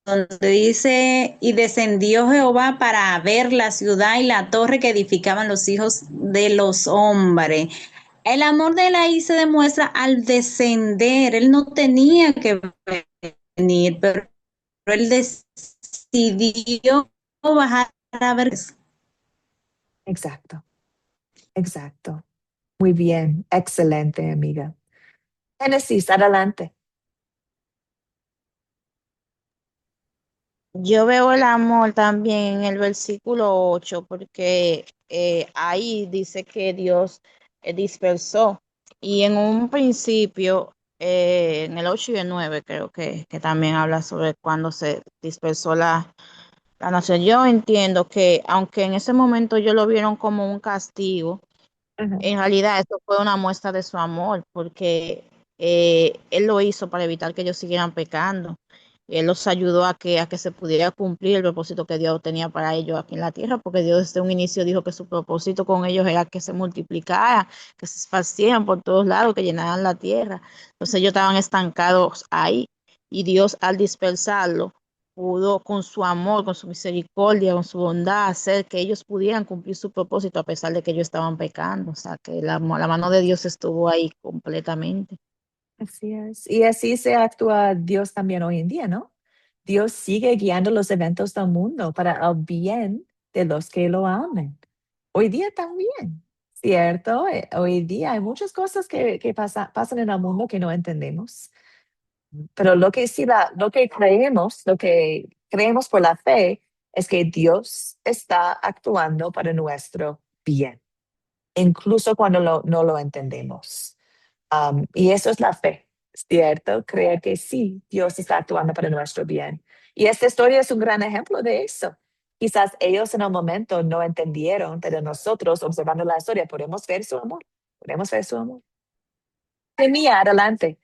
donde dice, y descendió Jehová para ver la ciudad y la torre que edificaban los hijos de los hombres. El amor de él ahí se demuestra al descender. Él no tenía que venir, pero él decidió bajar a ver. Exacto, exacto. Muy bien, excelente, amiga. Génesis, adelante. Yo veo el amor también en el versículo 8, porque ahí dice que Dios dispersó. Y en un principio, en el 8 y el 9, creo que también habla sobre cuando se dispersó la nación. Yo entiendo que aunque en ese momento ellos lo vieron como un castigo, Ujú. en realidad esto fue una muestra de su amor, porque Él lo hizo para evitar que ellos siguieran pecando. Él los ayudó a que se pudiera cumplir el propósito que Dios tenía para ellos aquí en la tierra, porque Dios desde un inicio dijo que su propósito con ellos era que se multiplicara, que se esparcieran por todos lados, que llenaran la tierra. Entonces ellos estaban estancados ahí y Dios al dispersarlo pudo con su amor, con su misericordia, con su bondad, hacer que ellos pudieran cumplir su propósito a pesar de que ellos estaban pecando. O sea, que la mano de Dios estuvo ahí completamente. Así es. Y así se actúa Dios también hoy en día, ¿no? Dios sigue guiando los eventos del mundo para el bien de los que lo amen. Hoy día también, ¿cierto? Hoy día hay muchas cosas que pasan en el mundo que no entendemos. Pero lo que sí, lo que creemos por la fe es que Dios está actuando para nuestro bien, incluso cuando no lo entendemos. Y eso es la fe, ¿cierto? Creer que sí, Dios está actuando para nuestro bien. Y esta historia es un gran ejemplo de eso. Quizás ellos en el momento no entendieron, pero nosotros observando la historia podemos ver su amor. Podemos ver su amor. Mía, adelante.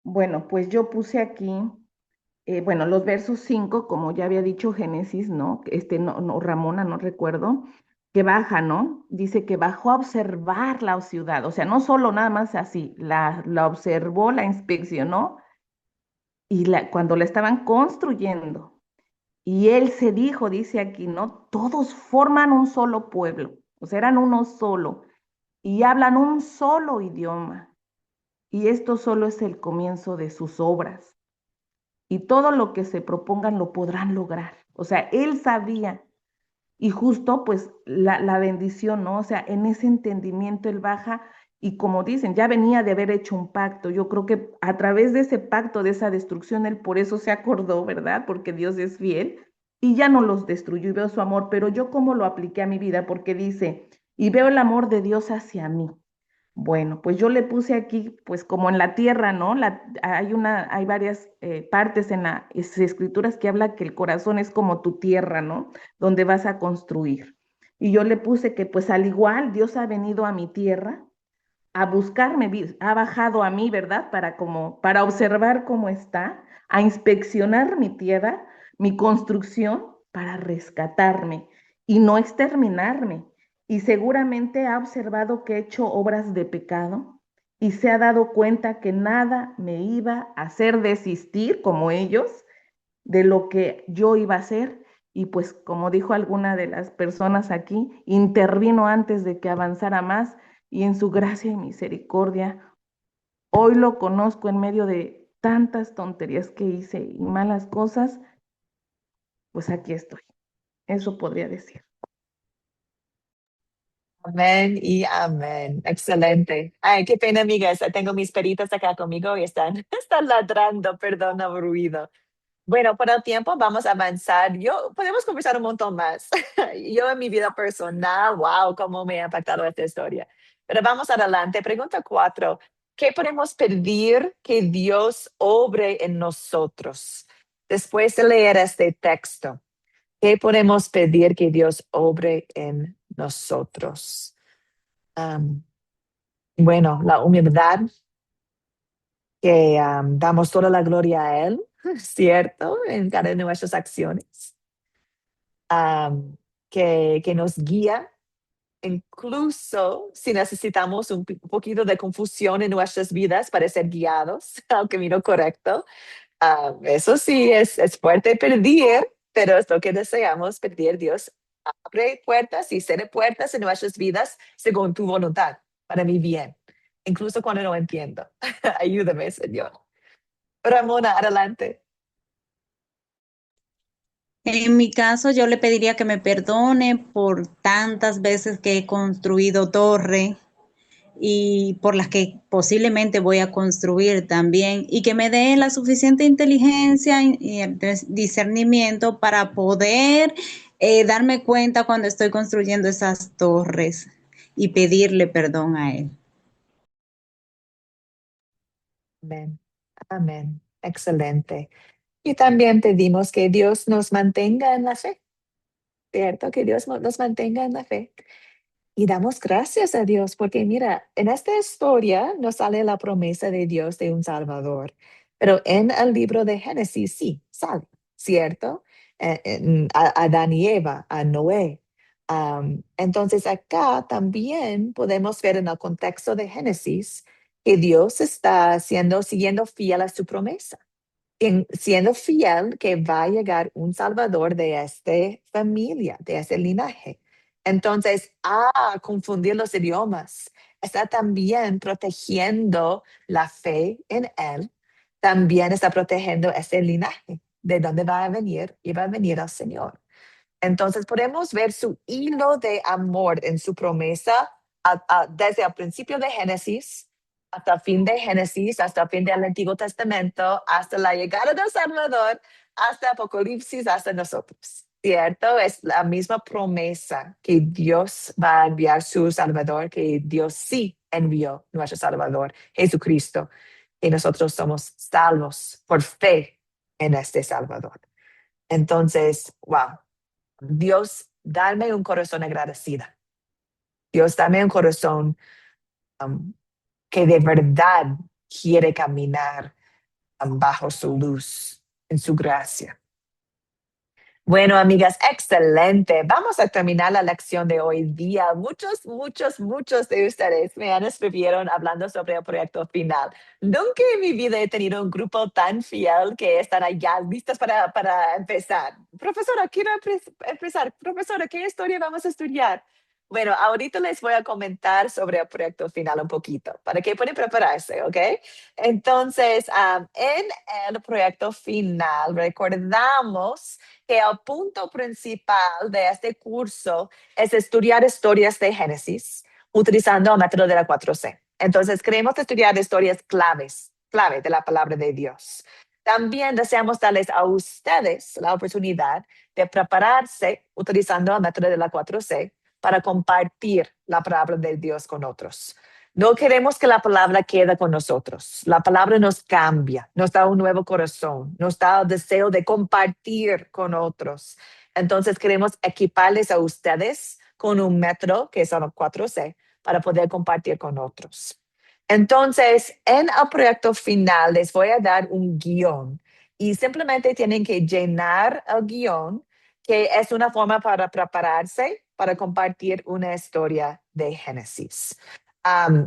Bueno, pues yo puse aquí, bueno, los versos 5, como ya había dicho Génesis, ¿no? No, Ramona, no recuerdo, que baja, ¿no? Dice que bajó a observar la ciudad, o sea, no solo nada más así, la observó, la inspeccionó y cuando la estaban construyendo. Y él se dijo, dice aquí, ¿no? Todos forman un solo pueblo, o sea, eran uno solo y hablan un solo idioma. Y esto solo es el comienzo de sus obras. Y todo lo que se propongan lo podrán lograr. O sea, él sabía. Y justo pues la bendición, ¿no? O sea, en ese entendimiento él baja y como dicen, ya venía de haber hecho un pacto. Yo creo que a través de ese pacto, de esa destrucción, él por eso se acordó, ¿verdad? Porque Dios es fiel y ya no los destruyó y veo su amor. Pero yo cómo lo apliqué a mi vida, porque dice, y veo el amor de Dios hacia mí. Bueno, pues yo le puse aquí, pues como en la tierra, ¿no? Hay varias partes en las escrituras que habla que el corazón es como tu tierra, ¿no? Donde vas a construir. Y yo le puse que pues al igual Dios ha venido a mi tierra a buscarme, ha bajado a mí, ¿verdad? Para observar cómo está, a inspeccionar mi tierra, mi construcción, para rescatarme y no exterminarme. Y seguramente ha observado que he hecho obras de pecado y se ha dado cuenta que nada me iba a hacer desistir, como ellos, de lo que yo iba a hacer. Y pues como dijo alguna de las personas aquí, intervino antes de que avanzara más y en su gracia y misericordia, hoy lo conozco en medio de tantas tonterías que hice y malas cosas, pues aquí estoy. Eso podría decir. Amén y amén. Excelente. Ay, qué pena, amigas. Tengo mis peritas acá conmigo y están ladrando, perdón, el ruido. Bueno, por el tiempo vamos a avanzar. Podemos conversar un montón más. Yo en mi vida personal, wow, cómo me ha impactado esta historia. Pero vamos adelante. Pregunta 4. ¿Qué podemos pedir que Dios obre en nosotros? Después de leer este texto, ¿qué podemos pedir que Dios obre en nosotros? Am, bueno, la humildad, que damos toda la gloria a Él, ¿cierto? En cada una de nuestras acciones. Que nos guía, incluso si necesitamos un poquito de confusión en nuestras vidas para ser guiados al camino correcto. Eso sí, es fuerte pedir, pero es lo que deseamos pedir. Dios, abre puertas y cierre puertas en nuestras vidas según tu voluntad, para mi bien, incluso cuando no entiendo. Ayúdame, Señor. Ramona, adelante. En mi caso, yo le pediría que me perdone por tantas veces que he construido torre y por las que posiblemente voy a construir también, y que me dé la suficiente inteligencia y el discernimiento para poder darme cuenta cuando estoy construyendo esas torres y pedirle perdón a él. Amén. Amén. Excelente. Y también pedimos que Dios nos mantenga en la fe, ¿cierto? Que Dios nos mantenga en la fe. Y damos gracias a Dios porque mira, en esta historia nos sale la promesa de Dios de un Salvador, pero en el libro de Génesis sí sale, ¿cierto? A Adán y Eva, a Noé. Entonces acá también podemos ver en el contexto de Génesis que Dios está siguiendo fiel a su promesa, siendo fiel que va a llegar un Salvador de esta familia, de este linaje. Entonces, confundir los idiomas, está también protegiendo la fe en Él, también está protegiendo ese linaje, de dónde va a venir y va a venir al Señor. Entonces podemos ver su hilo de amor en su promesa desde el principio de Génesis hasta el fin de Génesis, hasta el fin del Antiguo Testamento, hasta la llegada del Salvador, hasta Apocalipsis, hasta nosotros. ¿Cierto? Es la misma promesa que Dios va a enviar su Salvador, que Dios sí envió nuestro Salvador, Jesucristo, y nosotros somos salvos por fe en este Salvador. Entonces, wow. Dios, dame un corazón agradecido. Dios, dame un corazón que de verdad quiere caminar bajo su luz, en su gracia. Bueno, amigas, excelente. Vamos a terminar la lección de hoy día. Muchos de ustedes me han escribieron hablando sobre el proyecto final. Nunca en mi vida he tenido un grupo tan fiel que están allá listos para empezar. Profesora, quiero empezar. Profesora, ¿qué historia vamos a estudiar? Bueno, ahorita les voy a comentar sobre el proyecto final un poquito, para que puedan prepararse, ¿ok? Entonces, en el proyecto final, recordamos que el punto principal de este curso es estudiar historias de Génesis utilizando el método de la 4C. Entonces, queremos estudiar historias clave de la palabra de Dios. También deseamos darles a ustedes la oportunidad de prepararse utilizando el método de la 4C para compartir la palabra de Dios con otros. No queremos que la palabra quede con nosotros. La palabra nos cambia, nos da un nuevo corazón, nos da el deseo de compartir con otros. Entonces queremos equiparles a ustedes con un método que son los 4C para poder compartir con otros. Entonces, en el proyecto final les voy a dar un guión y simplemente tienen que llenar el guión, que es una forma para prepararse para compartir una historia de Génesis.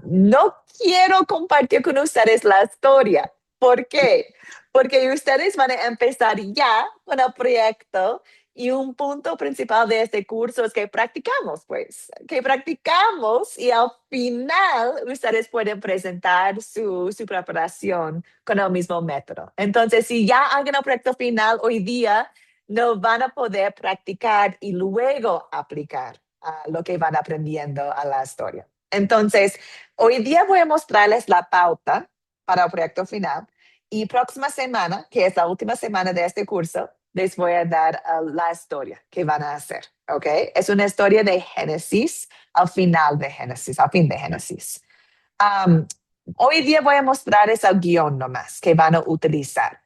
No quiero compartir con ustedes la historia. ¿Por qué? Porque ustedes van a empezar ya con el proyecto y un punto principal de este curso es que practicamos, y al final ustedes pueden presentar su preparación con el mismo método. Entonces, si ya hagan el proyecto final hoy día, no van a poder practicar y luego aplicar lo que van aprendiendo a la historia. Entonces, hoy día voy a mostrarles la pauta para el proyecto final y próxima semana, que es la última semana de este curso, les voy a dar la historia que van a hacer, ¿ok? Es una historia de Génesis, al fin de Génesis. Hoy día voy a mostrarles el guión nomás que van a utilizar.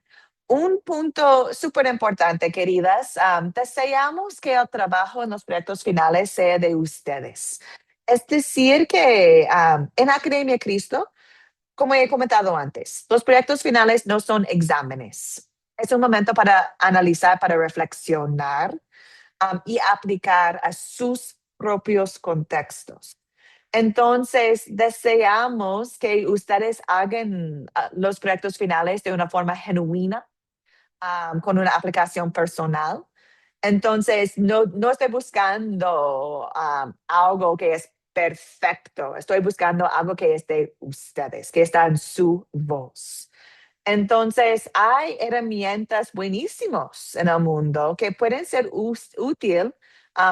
Un punto súper importante, queridas, deseamos que el trabajo en los proyectos finales sea de ustedes. Es decir, que en Academia Cristo, como he comentado antes, los proyectos finales no son exámenes. Es un momento para analizar, para reflexionar y aplicar a sus propios contextos. Entonces, deseamos que ustedes hagan los proyectos finales de una forma genuina, con una aplicación personal. Entonces, no estoy buscando algo que es perfecto. Estoy buscando algo que es de ustedes, que está en su voz. Entonces, hay herramientas buenísimas en el mundo que pueden ser útil,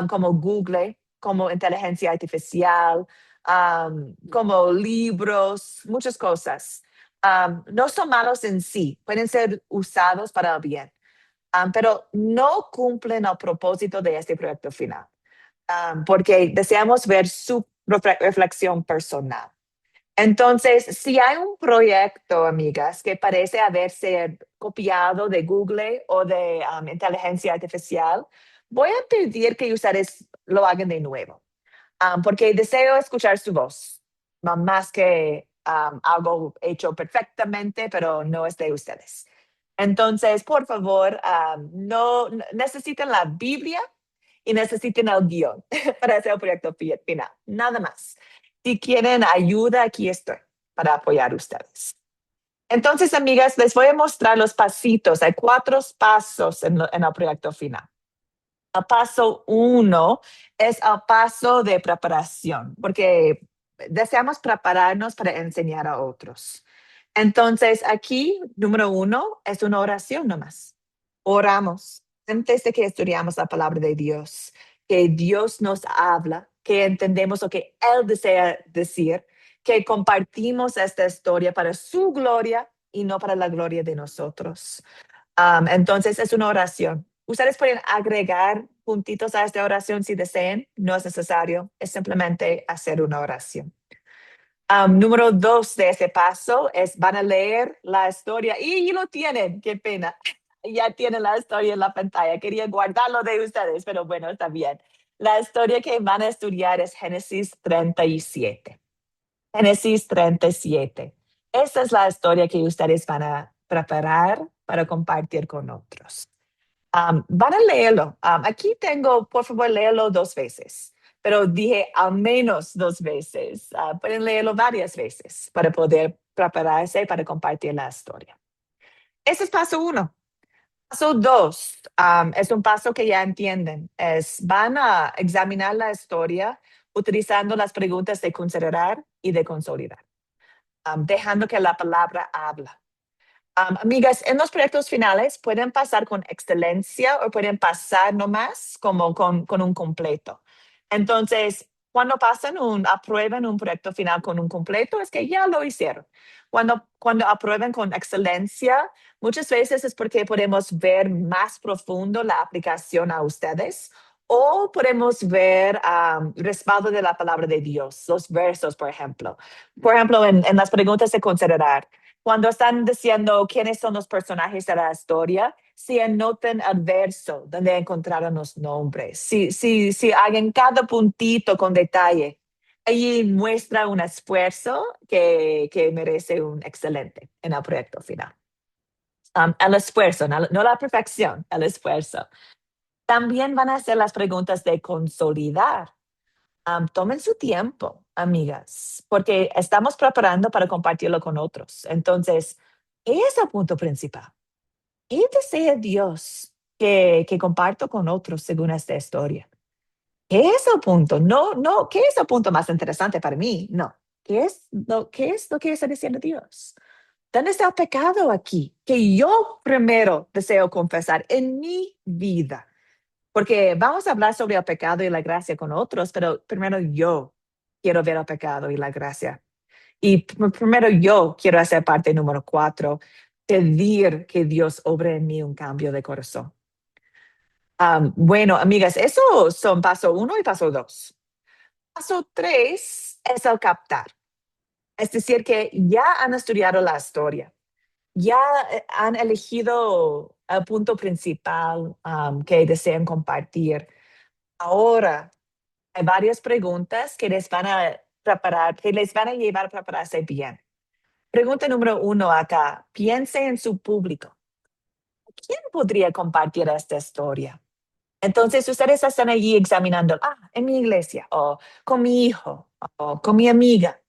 como Google, como inteligencia artificial, como libros, muchas cosas. No son malos en sí, pueden ser usados para el bien, pero no cumplen el propósito de este proyecto final, porque deseamos ver su reflexión personal. Entonces, si hay un proyecto, amigas, que parece haberse copiado de Google o de inteligencia artificial, voy a pedir que ustedes lo hagan de nuevo, porque deseo escuchar su voz, más que algo hecho perfectamente, pero no es de ustedes. Entonces, por favor, no necesitan la Biblia y necesitan el guión para hacer el proyecto final, nada más. Si quieren ayuda, aquí estoy para apoyar a ustedes. Entonces, amigas, les voy a mostrar los pasitos. Hay 4 pasos en el proyecto final. El paso 1 es el paso de preparación, porque deseamos prepararnos para enseñar a otros. Entonces, aquí, número 1, es una oración nomás. Oramos antes de que estudiamos la palabra de Dios, que Dios nos habla, que entendemos lo que Él desea decir, que compartimos esta historia para su gloria y no para la gloria de nosotros. Entonces, es una oración. Ustedes pueden agregar puntitos a esta oración si desean, no es necesario, es simplemente hacer una oración. Número 2 de ese paso es, van a leer la historia y lo tienen, qué pena. Ya tienen la historia en la pantalla. Quería guardarlo de ustedes, pero bueno, está bien. La historia que van a estudiar es Génesis 37. Génesis 37. Esta es la historia que ustedes van a preparar para compartir con otros. Van a leerlo. Aquí tengo, por favor, léelo 2 veces, pero dije al menos 2 veces. Pueden leerlo varias veces para poder prepararse para compartir la historia. Ese es paso 1. Paso 2 es un paso que ya entienden. Van a examinar la historia utilizando las preguntas de considerar y de consolidar, dejando que la palabra habla. Amigas, en los proyectos finales pueden pasar con excelencia o pueden pasar nomás como con un completo. Entonces, cuando aprueban un proyecto final con un completo, es que ya lo hicieron. Cuando aprueban con excelencia, muchas veces es porque podemos ver más profundo la aplicación a ustedes o podemos ver respaldo de la palabra de Dios, los versos, por ejemplo. Por ejemplo, en las preguntas de considerar. Cuando están diciendo quiénes son los personajes de la historia, si anoten el verso donde encontraron los nombres, si hagan cada puntito con detalle, allí muestra un esfuerzo que merece un excelente en el proyecto final. El esfuerzo, no la perfección, el esfuerzo. También van a hacer las preguntas de consolidar. Tomen su tiempo, amigas, porque estamos preparando para compartirlo con otros. Entonces, ¿qué es el punto principal? ¿Qué desea Dios que comparto con otros según esta historia? ¿Qué es el punto? No, ¿qué es el punto más interesante para mí? No. ¿Qué es lo que está diciendo Dios? ¿Dónde está el pecado aquí? Que yo primero deseo confesar en mi vida. Porque vamos a hablar sobre el pecado y la gracia con otros, pero primero yo quiero ver el pecado y la gracia. Y primero yo quiero hacer parte número 4, pedir que Dios obre en mí un cambio de corazón. Bueno, amigas, eso son paso 1 y paso 2. Paso 3 es el captar. Es decir, que ya han estudiado la historia. Ya han elegido el punto principal que desean compartir. Ahora, hay varias preguntas que les van a preparar, que les van a llevar a prepararse bien. Pregunta número 1 acá. Piense en su público. ¿Quién podría compartir esta historia? Entonces, ustedes están allí examinando, en mi iglesia, o con mi hijo, o con mi amiga.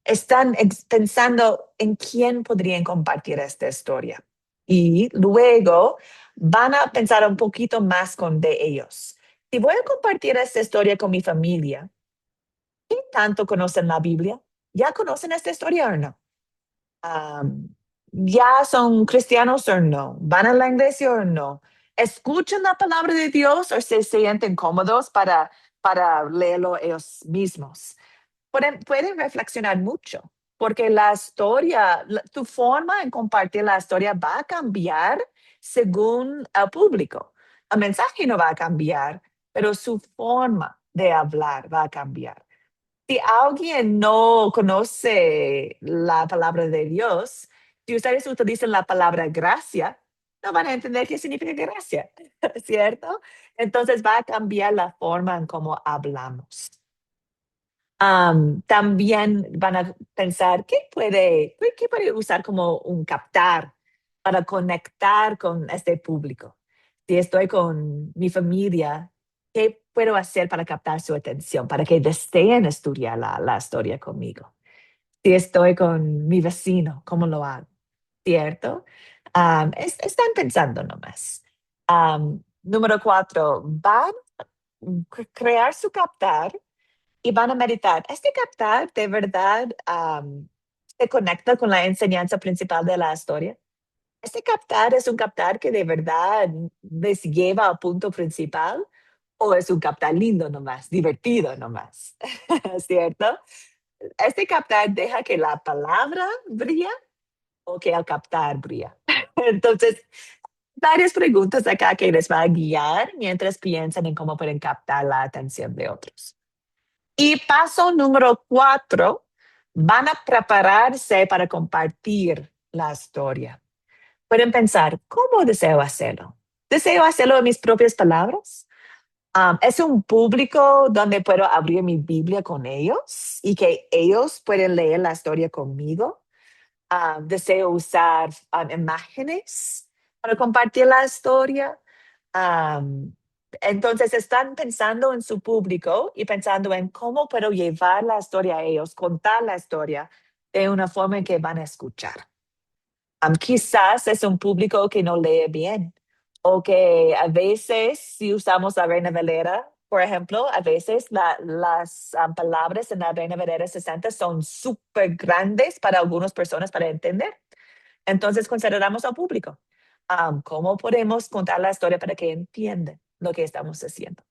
Están pensando en quién podrían compartir esta historia. Y luego van a pensar un poquito más de ellos. Si voy a compartir esta historia con mi familia, ¿qué tanto conocen la Biblia? ¿Ya conocen esta historia o no? ya son cristianos o no, van a la iglesia o no, escuchan la palabra de Dios o se sienten cómodos para leerlo ellos mismos. Pueden reflexionar mucho, porque la historia, tu forma en compartir la historia va a cambiar según el público. El mensaje no va a cambiar, pero su forma de hablar va a cambiar. Si alguien no conoce la palabra de Dios, si ustedes utilizan la palabra gracia, no van a entender qué significa gracia, ¿cierto? Entonces va a cambiar la forma en cómo hablamos. También van a pensar qué puede usar como un captar para conectar con este público. Si estoy con mi familia, ¿qué puedo hacer para captar su atención, para que deseen estudiar la historia conmigo? Si estoy con mi vecino, ¿cómo lo hago? ¿Cierto? Están pensando nomás. Número 4, van a crear su captar y van a meditar. Este captar de verdad se conecta con la enseñanza principal de la historia. Este captar es un captar que de verdad les lleva al punto principal o es un captar lindo nomás, divertido nomás, ¿cierto? Este captar deja que la palabra brilla o que el captar brilla. Entonces, varias preguntas acá que les va a guiar mientras piensan en cómo pueden captar la atención de otros. Y paso número 4, van a prepararse para compartir la historia. Pueden pensar, ¿cómo deseo hacerlo? ¿Deseo hacerlo en mis propias palabras? ¿Es un público donde puedo abrir mi Biblia con ellos y que ellos pueden leer la historia conmigo? ¿Deseo usar imágenes para compartir la historia? Entonces están pensando en su público y pensando en cómo puedo llevar la historia a ellos, contar la historia de una forma en que van a escuchar. Quizás es un público que no lee bien o que a veces, si usamos la Reina Valera, por ejemplo, a veces las palabras en la Reina Valera 60 son súper grandes para algunas personas para entender. Entonces consideramos al público. ¿Cómo podemos contar la historia para que entiendan lo que estamos haciendo?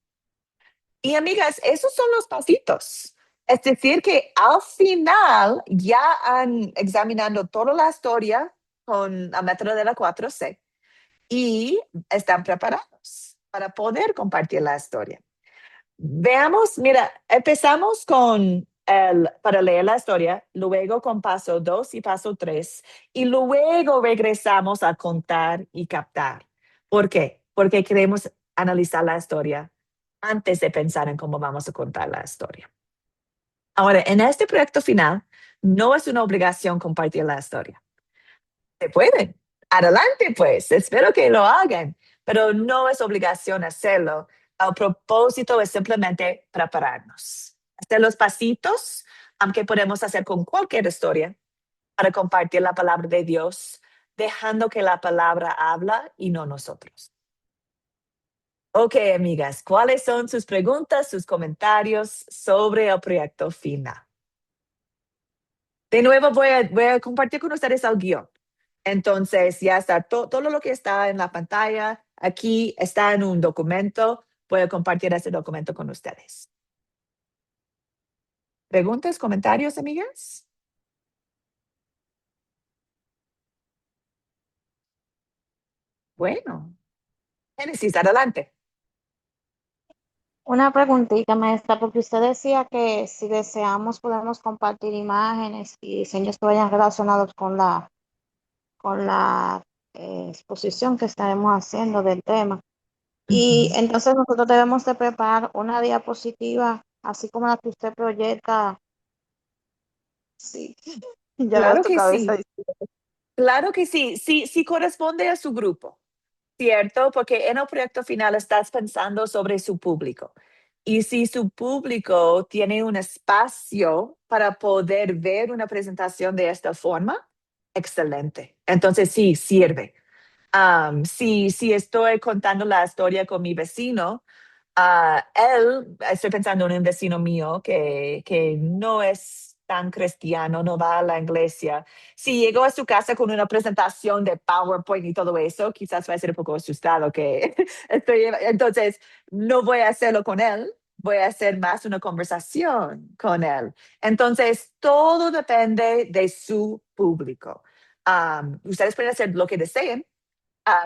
Y amigas, esos son los pasitos. Es decir, que al final ya han examinado toda la historia con el método de la 4C y están preparados para poder compartir la historia. Veamos, mira, empezamos con para leer la historia, luego con paso 2 y paso 3, y luego regresamos a contar y captar. ¿Por qué? Porque queremos analizar la historia antes de pensar en cómo vamos a contar la historia. Ahora, en este proyecto final, no es una obligación compartir la historia. Se pueden. Adelante, pues. Espero que lo hagan, pero no es obligación hacerlo. El propósito es simplemente prepararnos. Hacer los pasitos, aunque podemos hacer con cualquier historia, para compartir la palabra de Dios, dejando que la palabra habla y no nosotros. Ok, amigas, ¿cuáles son sus preguntas, sus comentarios sobre el proyecto final? De nuevo, voy a compartir con ustedes el guión. Entonces, ya está todo lo que está en la pantalla. Aquí está en un documento. Voy a compartir ese documento con ustedes. ¿Preguntas, comentarios, amigas? Bueno, Génesis, adelante. Una preguntita, maestra, porque usted decía que si deseamos podemos compartir imágenes y diseños que vayan relacionados con la exposición que estaremos haciendo del tema. Y entonces nosotros debemos de preparar una diapositiva, así como la que usted proyecta. Sí, ya veo Claro tu que cabeza. sí. Claro que sí. Sí corresponde a su grupo. ¿Cierto? Porque en el proyecto final estás pensando sobre su público. Y si su público tiene un espacio para poder ver una presentación de esta forma, excelente. Entonces sí, sirve. Si estoy contando la historia con mi vecino, estoy pensando en un vecino mío que no es tan cristiano, no va a la iglesia. Si llegó a su casa con una presentación de PowerPoint y todo eso, quizás va a ser un poco asustado que entonces no voy a hacerlo con él, voy a hacer más una conversación con él. Entonces, todo depende de su público. Ustedes pueden hacer lo que deseen,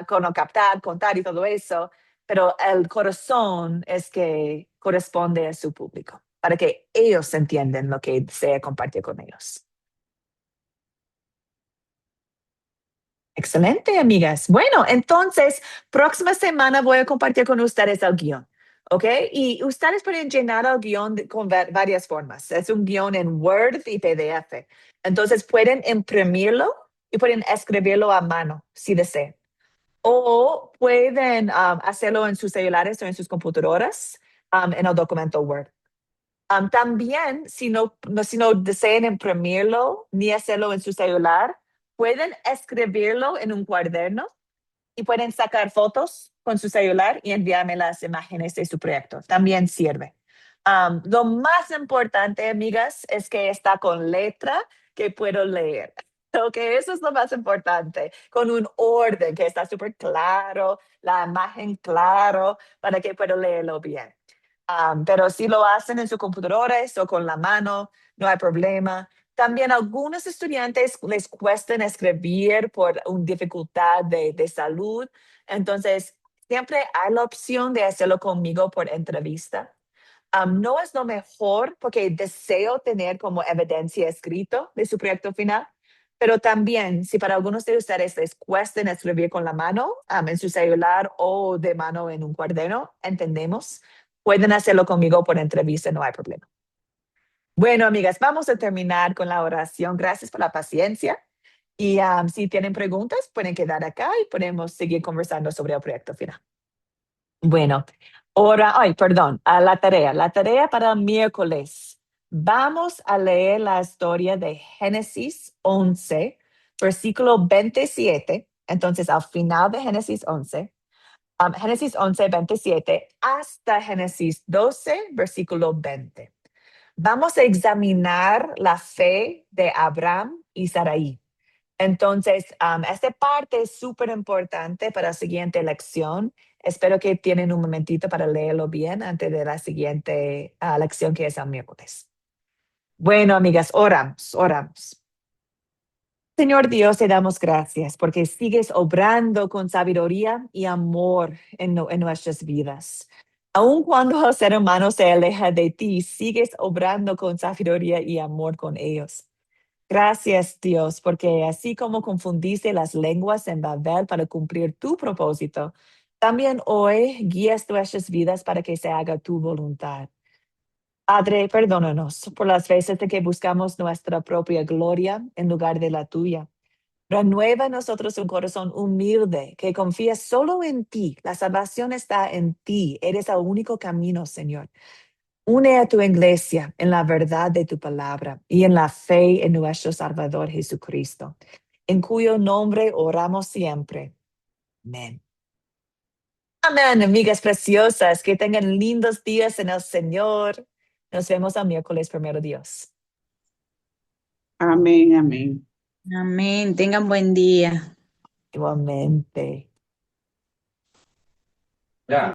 con captar, contar y todo eso, pero el corazón es que corresponde a su público, para que ellos entiendan lo que desea compartir con ellos. Excelente, amigas. Bueno, entonces, próxima semana voy a compartir con ustedes el guión, ¿ok? Y ustedes pueden llenar el guión con varias formas. Es un guión en Word y PDF. Entonces, pueden imprimirlo y pueden escribirlo a mano, si desean. O pueden hacerlo en sus celulares o en sus computadoras, en el documento Word. También, si no desean imprimirlo ni hacerlo en su celular, pueden escribirlo en un cuaderno y pueden sacar fotos con su celular y enviarme las imágenes de su proyecto. También sirve. Lo más importante, amigas, es que está con letra que puedo leer. Ok, eso es lo más importante, con un orden que está súper claro, la imagen claro, para que pueda leerlo bien. Pero si lo hacen en sus computadores o con la mano, no hay problema. También a algunos estudiantes les cuesta escribir por una dificultad de salud. Entonces, siempre hay la opción de hacerlo conmigo por entrevista. No es lo mejor porque deseo tener como evidencia escrito de su proyecto final, pero también si para algunos de ustedes les cuesta escribir con la mano en su celular o de mano en un cuaderno, entendemos, pueden hacerlo conmigo por entrevista, no hay problema. Bueno, amigas, vamos a terminar con la oración. Gracias por la paciencia. Y si tienen preguntas, pueden quedar acá y podemos seguir conversando sobre el proyecto final. Bueno, la tarea. La tarea para el miércoles. Vamos a leer la historia de Génesis 11, versículo 27. Entonces, al final de Génesis 11, Génesis 11, 27, hasta Génesis 12, versículo 20. Vamos a examinar la fe de Abraham y Sarai. Entonces, esta parte es súper importante para la siguiente lección. Espero que tienen un momentito para leerlo bien antes de la siguiente lección, que es el miércoles. Bueno, amigas, oramos. Señor Dios, te damos gracias porque sigues obrando con sabiduría y amor en nuestras vidas. Aun cuando el ser humano se aleja de ti, sigues obrando con sabiduría y amor con ellos. Gracias, Dios, porque así como confundiste las lenguas en Babel para cumplir tu propósito, también hoy guías nuestras vidas para que se haga tu voluntad. Padre, perdónanos por las veces de que buscamos nuestra propia gloria en lugar de la tuya. Renueva en nosotros un corazón humilde que confía solo en ti. La salvación está en ti. Eres el único camino, Señor. Une a tu iglesia en la verdad de tu palabra y en la fe en nuestro Salvador Jesucristo, en cuyo nombre oramos siempre. Amén. Amén, amigas preciosas, que tengan lindos días en el Señor. Nos vemos el miércoles, primero Dios. Amén, amén. Amén. Tengan buen día. Igualmente.